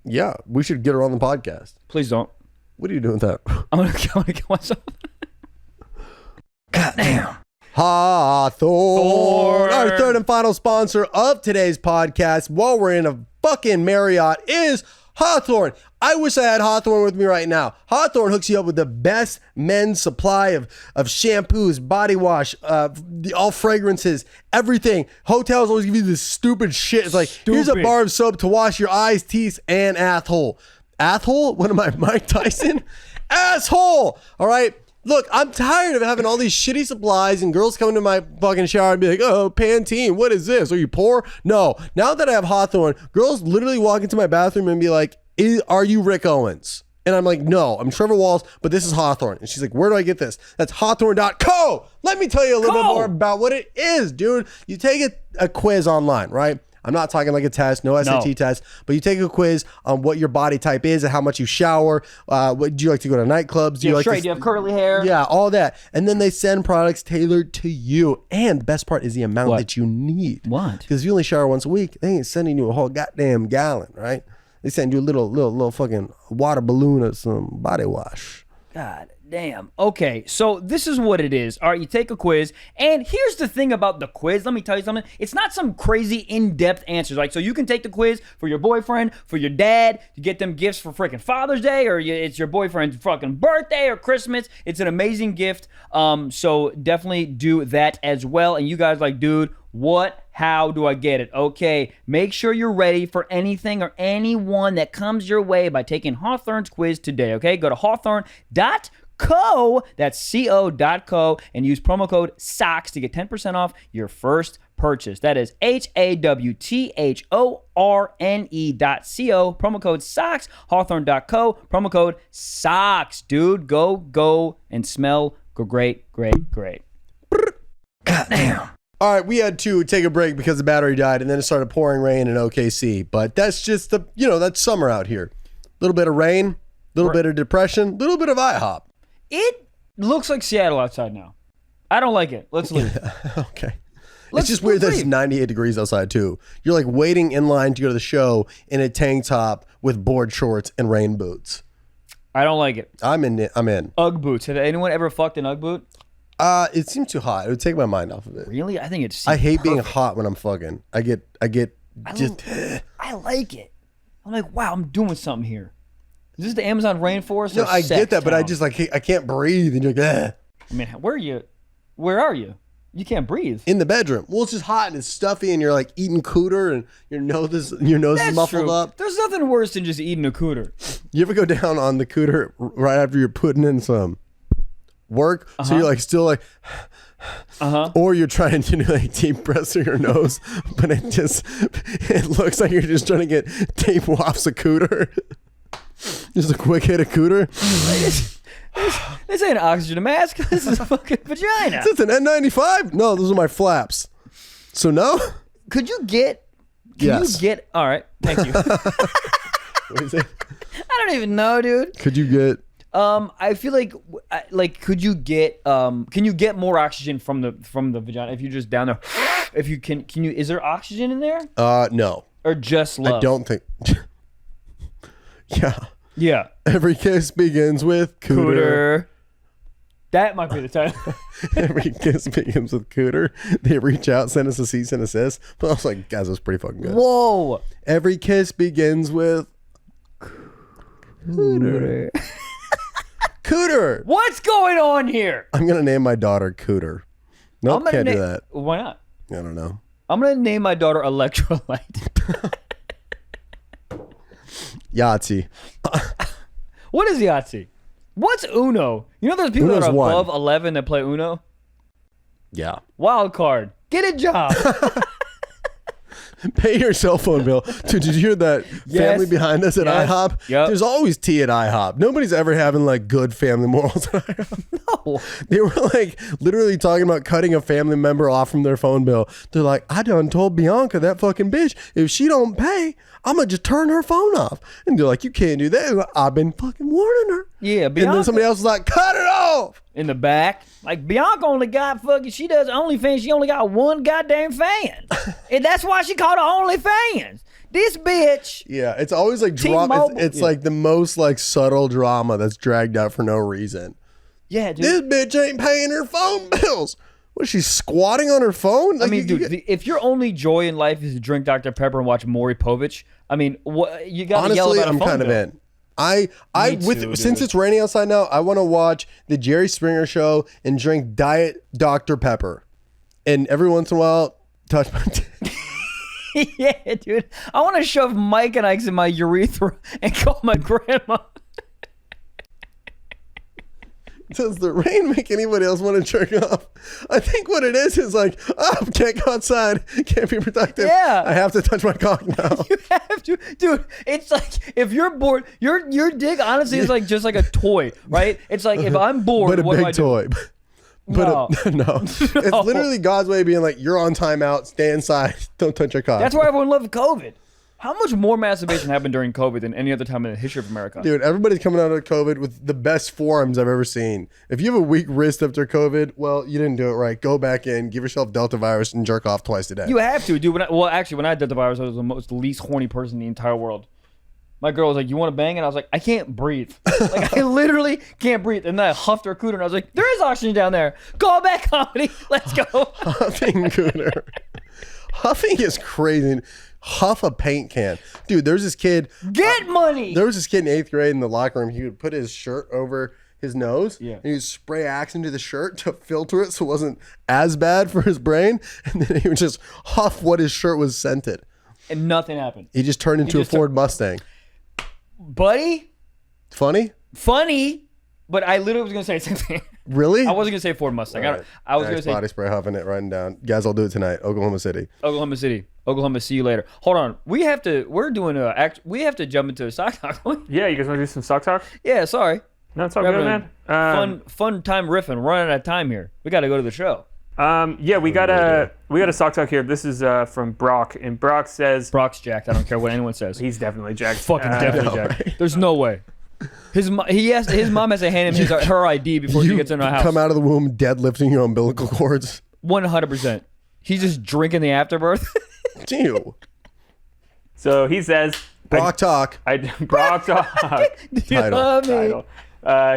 Yeah, we should get her on the podcast. Please don't. What are you doing with that? I'm gonna kill myself. Goddamn. Hawthorne. Our third and final sponsor of today's podcast, while we're in a fucking Marriott, is Hawthorne. I wish I had Hawthorne with me right now. Hawthorne hooks you up with the best men's supply of shampoos, body wash, all fragrances, everything. Hotels always give you this stupid shit. It's like, here's a bar of soap to wash your eyes, teeth, and asshole. Asshole? What am I, Mike Tyson? Asshole! All right? Look, I'm tired of having all these shitty supplies and girls coming to my fucking shower and be like, oh, Pantene, what is this? Are you poor? No. Now that I have Hawthorne, girls literally walk into my bathroom and be like, are you Rick Owens? And I'm like, no, I'm Trevor Walls, but this is Hawthorne. And she's like, where do I get this? That's hawthorne.co. Let me tell you a little bit more about what it is, dude. You take a quiz online, right? I'm not talking like a test, no SAT test, but you take a quiz on what your body type is and how much you shower. What do you like to go to nightclubs? Do you have curly hair? Yeah, all that. And then they send products tailored to you. And the best part is the amount that you need. What? Because if you only shower once a week, they ain't sending you a whole goddamn gallon, right? They send you a little fucking water balloon of some body wash. God damn. Okay, so this is what it is. All right, you take a quiz, and here's the thing about the quiz. Let me tell you something. It's not some crazy in-depth answers. Like, so you can take the quiz for your boyfriend, for your dad, to get them gifts for freaking Father's Day, or it's your boyfriend's fucking birthday or Christmas. It's an amazing gift. So definitely do that as well. And you guys like, dude, what How do I get it? Okay, make sure you're ready for anything or anyone that comes your way by taking Hawthorne's quiz today, okay? Go to hawthorne.co, that's co.co, and use promo code SOCKS to get 10% off your first purchase. That is HAWTHORNE.co, promo code SOCKS, hawthorne.co, promo code SOCKS. Dude, go, and smell great. Goddamn. All right, we had to take a break because the battery died, and then it started pouring rain in OKC. But that's just that's summer out here. A little bit of rain, a little bit of depression, a little bit of IHOP. It looks like Seattle outside now. I don't like it. Let's leave. Okay. It's just weird that it's 98 degrees outside, too. You're like waiting in line to go to the show in a tank top with board shorts and rain boots. I don't like it. I'm in. Ugg boots. Have anyone ever fucked an Ugg boot? It seems too hot. It would take my mind off of it. Really? I think it's. I hate being hot when I'm fucking. I get just. I like it. I'm like, wow, I'm doing something here. Is this the Amazon rainforest? No, I get that, but I just like I can't breathe, and you're like, eh. I mean, where are you? Where are you? You can't breathe. In the bedroom. Well, it's just hot and it's stuffy, and you're like eating cooter, and your nose is muffled up. There's nothing worse than just eating a cooter. You ever go down on the cooter right after you're putting in some work, so you're like still like, or you're trying to do like deep breaths through your nose, but it looks like you're just trying to get tape wafts of cooter. Just a quick hit of cooter. This ain't an oxygen mask. This is a fucking vagina. Is this an N95? No, those are my flaps. So no? Could you get... Yes. All right. Thank you. What is it? I don't even know, dude. Could you get... I feel like could you get... can you get more oxygen from the vagina if you're just down there? If you can you... Is there oxygen in there? No. Or just love? I don't think... Yeah. Yeah. Every kiss begins with cooter. That might be the title. Every kiss begins with cooter. They reach out, send us a cease and desist. But I was like, guys, that's pretty fucking good. Whoa. Every kiss begins with cooter. Cooter. What's going on here? I'm going to name my daughter Cooter. Nope, can't do that. Why not? I don't know. I'm going to name my daughter Electrolyte. Yahtzee. What is Yahtzee? What's Uno? You know those people Uno's that are above one. 11 that play Uno? Yeah. Wild card. Get a job. Pay your cell phone bill. Dude, did you hear that family behind us at IHOP? Yep. There's always tea at IHOP. Nobody's ever having like good family morals at IHOP. No. They were like literally talking about cutting a family member off from their phone bill. They're like, I done told Bianca, that fucking bitch, if she don't pay, I'm going to just turn her phone off. And they're like, you can't do that. Like, I've been fucking warning her. Yeah, Bianca. And then somebody else was like, cut it off. In the back. Like, Bianca only got fucking, she does OnlyFans. She only got one goddamn fan. And that's why she called her OnlyFans. This bitch. Yeah, it's always like drama. It's like the most like subtle drama that's dragged out for no reason. Yeah, dude. This bitch ain't paying her phone bills. What, she's squatting on her phone? Like, I mean, dude, if your only joy in life is to drink Dr. Pepper and watch Maury Povich, I mean, what you got to yell about a phone I'm kind bill. of in. Since it's raining outside now, I want to watch the Jerry Springer show and drink Diet Dr. Pepper. And every once in a while, touch my dick. Yeah, dude. I want to shove Mike and Ike's in my urethra and call my grandma. Does the rain make anybody else want to jerk off? I think what it is like, oh, can't go outside, can't be productive. Yeah. I have to touch my cock now. You have to, dude. It's like if you're bored, your dick honestly is like just like a toy, right? It's like if I'm bored, But a what big do I do? toy. But No. no. It's literally God's way of being like, you're on timeout, stay inside, don't touch your cock. That's why everyone loved COVID. How much more masturbation happened during COVID than any other time in the history of America? Dude, everybody's coming out of COVID with the best forearms I've ever seen. If you have a weak wrist after COVID, well, you didn't do it right. Go back in, give yourself Delta virus, and jerk off twice a day. You have to, dude. When I had Delta virus, I was the least horny person in the entire world. My girl was like, "You want to bang?" And I was like, "I can't breathe. Like I literally can't breathe." And then I huffed her cooter, and I was like, "There is oxygen down there. Call back comedy. Let's go." Huffing cooter. Huffing is crazy. Huff a paint can. Dude, there's this kid. Get money. There was this kid in 8th grade in the locker room. He would put his shirt over his nose. Yeah. And he would spray Axe into the shirt to filter it so it wasn't as bad for his brain. And then he would just huff what his shirt was scented. And nothing happened. He just turned into a Ford Mustang. Buddy? Funny, but I literally was going to say something. really? I wasn't going to say Ford Mustang. Right. I was going to say body spray, huffing it, writing down. Guys, I'll do it tonight. Oklahoma City. Oklahoma, see you later. Hold on. We have to jump into a sock talk. Yeah, you guys want to do some sock talk? Yeah, sorry. No, it's all good, man. Fun time riffing. Running out of time here. We got to go to the show. Yeah, we got a sock talk here. This is from Brock, and Brock says Brock's jacked. I don't care what anyone says. he's definitely jacked. Fucking definitely jacked. Right? There's no way. His mom has to hand him her ID before she gets in our house. Come out of the womb deadlifting your umbilical cords. 100%. He's just drinking the afterbirth. Ew. So he says, Brock talk. Brock talk. Title.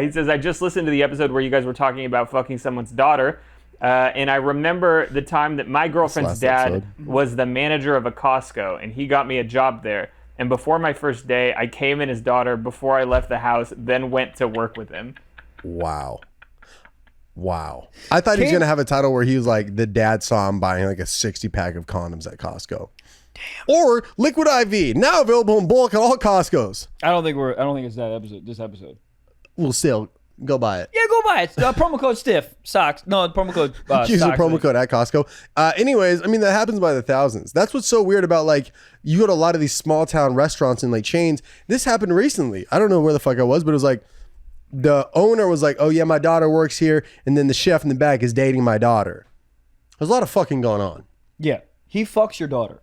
He says, I just listened to the episode where you guys were talking about fucking someone's daughter. And I remember the time that my girlfriend's dad was the manager of a Costco, and he got me a job there. And before my first day, I came in his daughter before I left the house, then went to work with him. Wow. I thought he was going to have a title where he was like, the dad saw him buying like a 60-pack of condoms at Costco. Damn. Or Liquid IV, now available in bulk at all Costco's. I don't think it's that episode. This episode. Well, still, go buy it. Yeah, go buy it. Promo code STIFF socks. No, promo code. Use the promo code at Costco. Anyways, I mean that happens by the thousands. That's what's so weird about like you go to a lot of these small town restaurants and like chains. This happened recently. I don't know where the fuck I was, but it was like the owner was like, "Oh yeah, my daughter works here," and then the chef in the back is dating my daughter. There's a lot of fucking going on. Yeah, he fucks your daughter.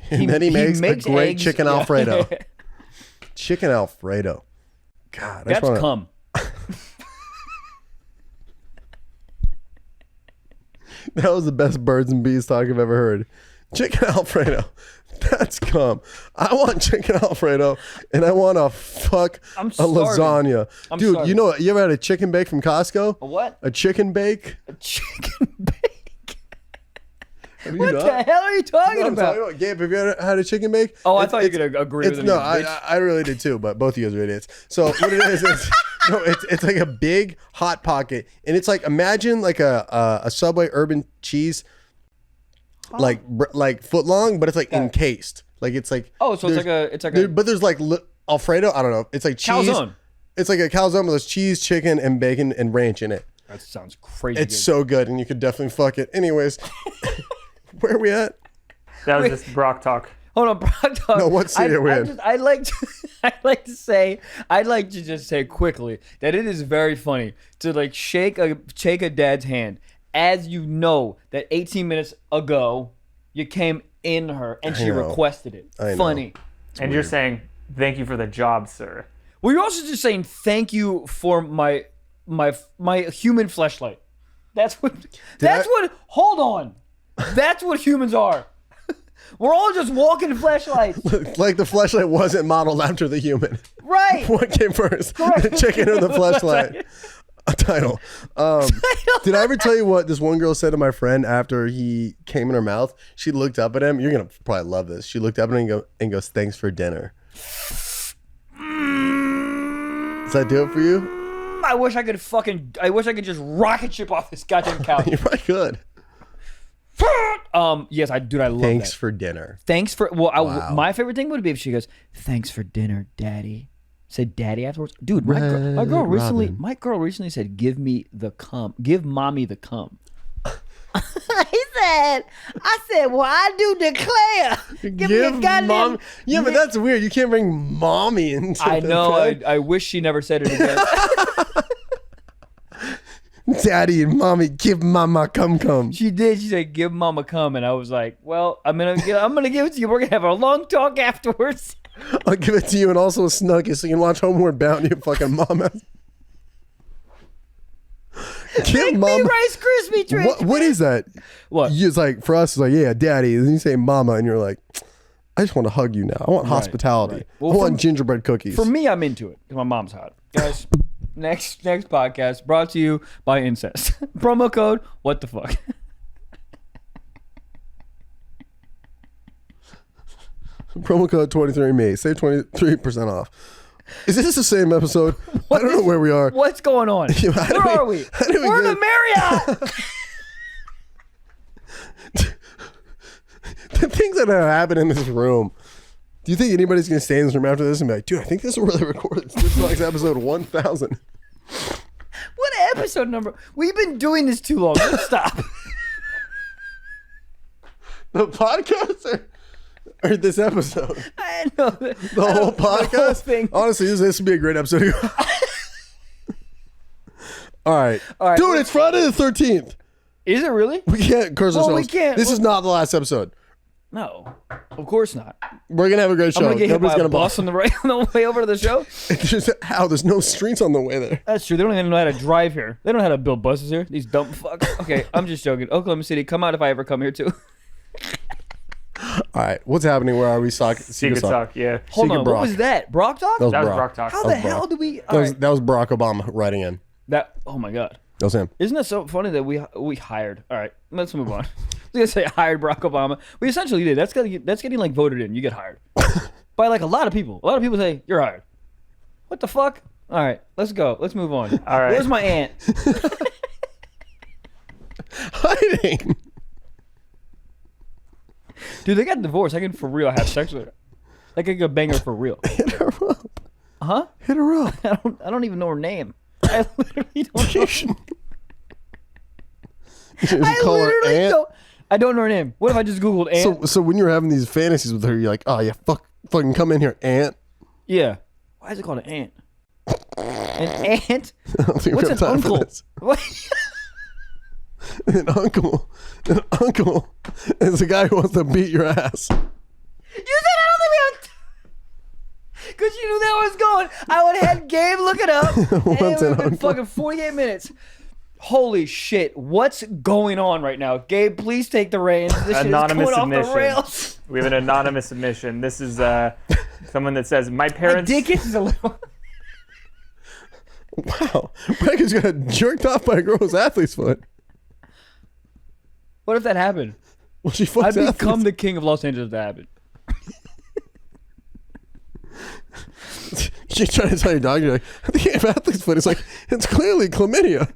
And then he makes a great eggs. chicken Alfredo. Chicken Alfredo. God, that's cum. That was the best birds and bees talk I've ever heard. Chicken Alfredo. That's cum. I want chicken Alfredo and I want a lasagna. Dude, you know, you ever had a chicken bake from Costco? A what? A chicken bake? A chicken bake? What the hell are you talking about? Gabe, have you ever had a chicken bake? Oh, I thought you could agree with me. No, I really did too, but both of you guys are idiots. So what it is, it's like a big hot pocket, and it's like, imagine like a Subway urban cheese, like foot long, but it's like encased. Like it's like so it's like a but there's like Alfredo. I don't know. It's like cheese. Calzone. It's like a calzone, but there's cheese, chicken, and bacon and ranch in it. That sounds crazy. It's so good, and you could definitely fuck it. Anyways. Where are we at? That was just Brock talk. Hold on, Brock talk. No, what city are we in? I'd like to just say quickly that it is very funny to like shake a dad's hand as you know that 18 minutes ago you came in her and she requested it. Funny. And you're saying thank you for the job, sir. Well, you're also just saying thank you for my human fleshlight. Hold on. That's what humans are. We're all just walking fleshlights. Like the fleshlight wasn't modeled after the human. Right. What came first? The chicken or the fleshlight? A title. Did I ever tell you what this one girl said to my friend after he came in her mouth? She looked up at him. You're going to probably love this. She looked up at him and goes, "Thanks for dinner." Does that do it for you? I wish I could just rocket ship off this goddamn couch. You probably could. Yes, I love that. Thanks for dinner. Wow. My favorite thing would be if she goes, "Thanks for dinner, Daddy." Said Daddy afterwards. Dude, my girl recently said, "Give me the cum. Give mommy the cum." I said, "Well, I do declare. Give me a goddamn." Mom. Yeah, but that's weird. You can't bring mommy into I know. I wish she never said it again. Daddy and mommy, give mama cum. She did. She said, "Give mama cum," and I was like, "Well, I'm gonna give it to you. We're gonna have a long talk afterwards." I'll give it to you and also a Snuggie so you can watch Homeward Bound. You fucking mama. Make me Rice Krispie treats. What is that? What? It's like for us, it's like daddy. And then you say mama, and you're like, I just want to hug you now. I want hospitality. Right. Well, I want gingerbread cookies. For me, I'm into it because my mom's hot, guys. Next podcast brought to you by incest. Promo code what the fuck. Promo code 23andMe. Save 23% off. Is this the same episode? I don't know where we are. What's going on? Where are we? We're in the Marriott. The things that have happened in this room. Do you think anybody's going to stay in this room after this and be like, dude, I think this is where they recorded this like episode 1000. What episode number? We've been doing this too long. Let's stop. The podcast or this episode? I know. The whole podcast? The whole thing. Honestly, this would be a great episode. All right. Dude, it's Friday the 13th. Is it really? We can't curse ourselves. We can't. This is not the last episode. No, of course not. We're gonna have a great show. I'm gonna get hit by a bus on the way over to the show. There's no streets on the way there. That's true. They don't even know how to drive here. They don't know how to build buses here. These dumb fucks. Okay, I'm just joking. Oklahoma City, come out if I ever come here too. All right, what's happening? Where are we? Secret Sock, yeah. Hold on, what was that? Brock Talk? That was Brock Talk. How the hell do we? That was Barack Obama writing in. Oh my god. That was him. Isn't that so funny that we hired? All right, let's move on. I was gonna say hired Barack Obama. We essentially did. That's getting like voted in. You get hired by like a lot of people. A lot of people say you're hired. What the fuck? All right, let's go. Let's move on. All right. Where's my aunt? Hiding. Dude, they got divorced. I can for real have sex with her. Like I could bang her for real. Hit her up. Huh? Hit her up. I don't even know her name. I literally don't know. I don't know her name. What if I just Googled aunt? So when you're having these fantasies with her, you're like, oh yeah, fucking come in here, aunt. Yeah. Why is it called an aunt? An aunt? I don't think What's an uncle? What? An uncle is a guy who wants to beat your ass. You said I don't think we have. Because you knew that was going. I would have had Gabe look it up. And it would have been fucking 48 minutes. Holy shit. What's going on right now? Gabe, please take the reins. This shit is going off the rails. We have an anonymous submission. This is someone that says, my parents... My dick is a little... Wow. Becca's got jerked off by a girl's athlete's foot. What if that happened? Well, she fucks I'd become the king of Los Angeles if that happened. She's trying to tell your dog, you're like, I think I have athlete's foot. It's like, it's clearly chlamydia.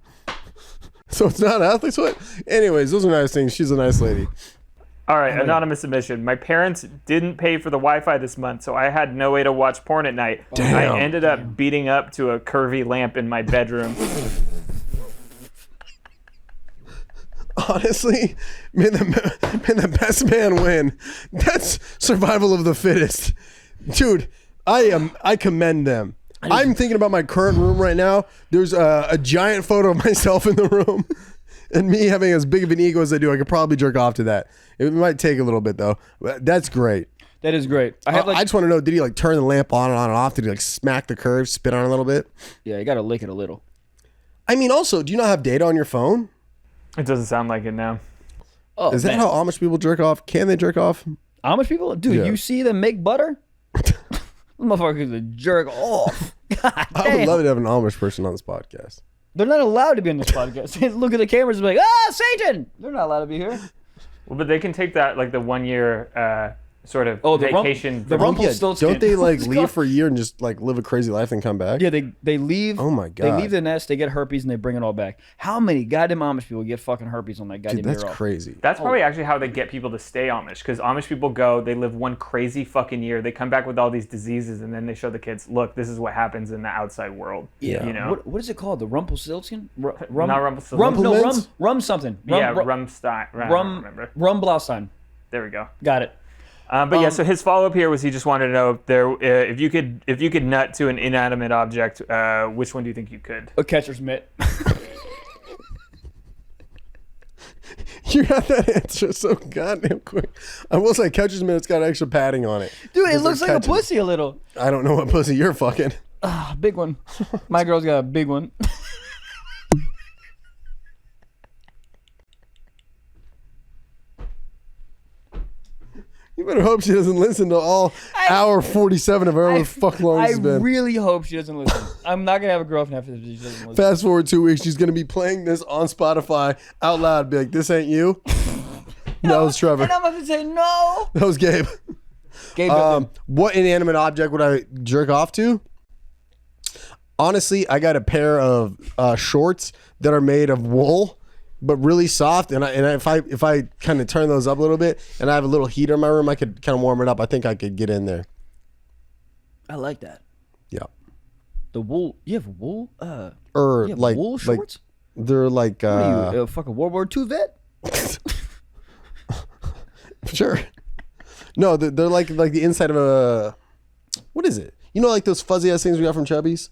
So it's not athlete's foot? Anyways, those are nice things. She's a nice lady. All right, anonymous submission. My parents didn't pay for the Wi-Fi this month, so I had no way to watch porn at night. Damn. I ended up beating up to a curvy lamp in my bedroom. Honestly, may the best man win. That's survival of the fittest. Dude, I commend them. I'm thinking about my current room right now. There's a giant photo of myself in the room. And me having as big of an ego as I do, I could probably jerk off to that. It might take a little bit though. That's great. That is great. I just want to know, did he like turn the lamp on and off? Did he like smack the curve, spit on it a little bit? Yeah, you got to lick it a little. I mean, also, do you not have data on your phone? It doesn't sound like it now. Oh, is that how Amish people jerk off? Can they jerk off? Amish people? Dude, Yeah. You see them make butter? Motherfuckers a jerk off. God I damn. would love to have an Amish person on this podcast. They're not allowed to be on this podcast. They look at the cameras and be like, Satan! They're not allowed to be here. Well, but they can take that, like the 1 year sort of the vacation. the Rumpelstiltskin. Don't they like leave for a year and just like live a crazy life and come back? Yeah, they leave. Oh my God. They leave the nest, they get herpes, and they bring it all back. How many goddamn Amish people get fucking herpes on that goddamn Dude, that's year off? crazy. That's probably actually how they get people to stay Amish, because Amish people go, they live one crazy fucking year, they come back with all these diseases, and then they show the kids, look, this is what happens in the outside world. Yeah. You know? What is it called? The Rumpelstiltskin? Rum, Not Rumpelstiltskin. rum something. Rumstein. I don't remember. Blaustein. There we go. Got it. But yeah, so his follow-up here was he just wanted to know if you could nut to an inanimate object, which one do you think you could? A catcher's mitt. You got that answer so goddamn quick. I will say, catcher's mitt, it's got extra padding on it. Dude, it looks like a pussy a little. I don't know what pussy you're fucking. Big one. My girl's got a big one. You better hope she doesn't listen to all hour 47 of however the fuck long it's been. I really hope she doesn't listen. I'm not going to have a girlfriend after this if she doesn't listen. Fast forward 2 weeks, she's going to be playing this on Spotify out loud. Be like, this ain't you? That was Trevor. And I'm about to say no. That was Gabe. Gabe, what inanimate object would I jerk off to? honestly, I got a pair of shorts that are made of wool, but really soft. And if I kind of turn those up a little bit, and I have a little heater in my room, I could kind of warm it up. I think I could get in there. I like that. Yeah. The wool. You have wool? Or you have like wool shorts? They're like. What are you, a fucking World War II vet? Sure. No, they're like the inside of a. What is it? You know, like those fuzzy ass things we got from Chubby's?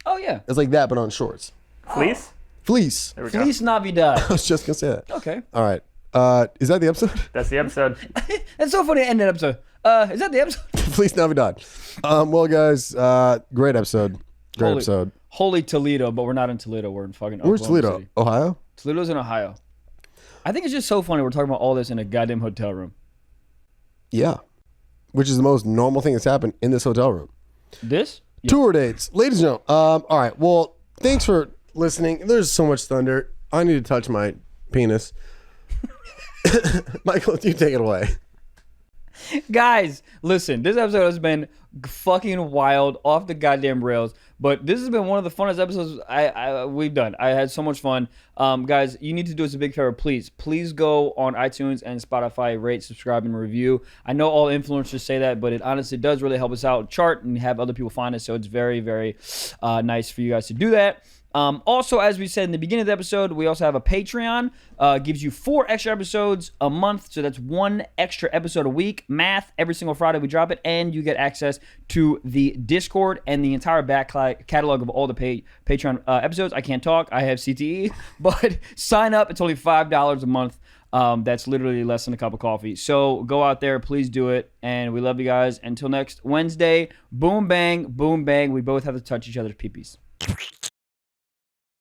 Oh yeah. It's like that, but on shorts. Fleece? Fleece. There we go. Fleece Navidad. I was just gonna say that. Okay. All right. Is that the episode? That's the episode. It's so funny to end that episode. Is that the episode? Fleece Navidad. Well, guys, great episode. Great episode. Holy Toledo, but we're not in Toledo. We're in fucking Where's Oklahoma Toledo? City. Ohio? Toledo's in Ohio. I think it's just so funny we're talking about all this in a goddamn hotel room. Yeah. Which is the most normal thing that's happened in this hotel room. This? Yeah. Tour dates. Ladies and gentlemen. All right. Well, thanks for listening. There's so much thunder. I need to touch my penis. Michael, you take it away. Guys, listen, this episode has been fucking wild, off the goddamn rails, but this has been one of the funnest episodes we've done. I had so much fun. Guys, you need to do us a big favor, please go on iTunes and Spotify, rate, subscribe, and review. I know all influencers say that, but it honestly does really help us out chart and have other people find us, so it's very, very nice for you guys to do that. Also, as we said in the beginning of the episode, we also have a Patreon. Gives you 4 extra episodes a month, so that's 1 extra episode a week. Math, every single Friday we drop it, and you get access to the Discord and the entire back catalog of all the Patreon episodes. I can't talk, I have CTE, but sign up. It's only $5 a month. That's literally less than a cup of coffee. So go out there, please do it, and we love you guys. Until next Wednesday, boom bang, we both have to touch each other's peepees.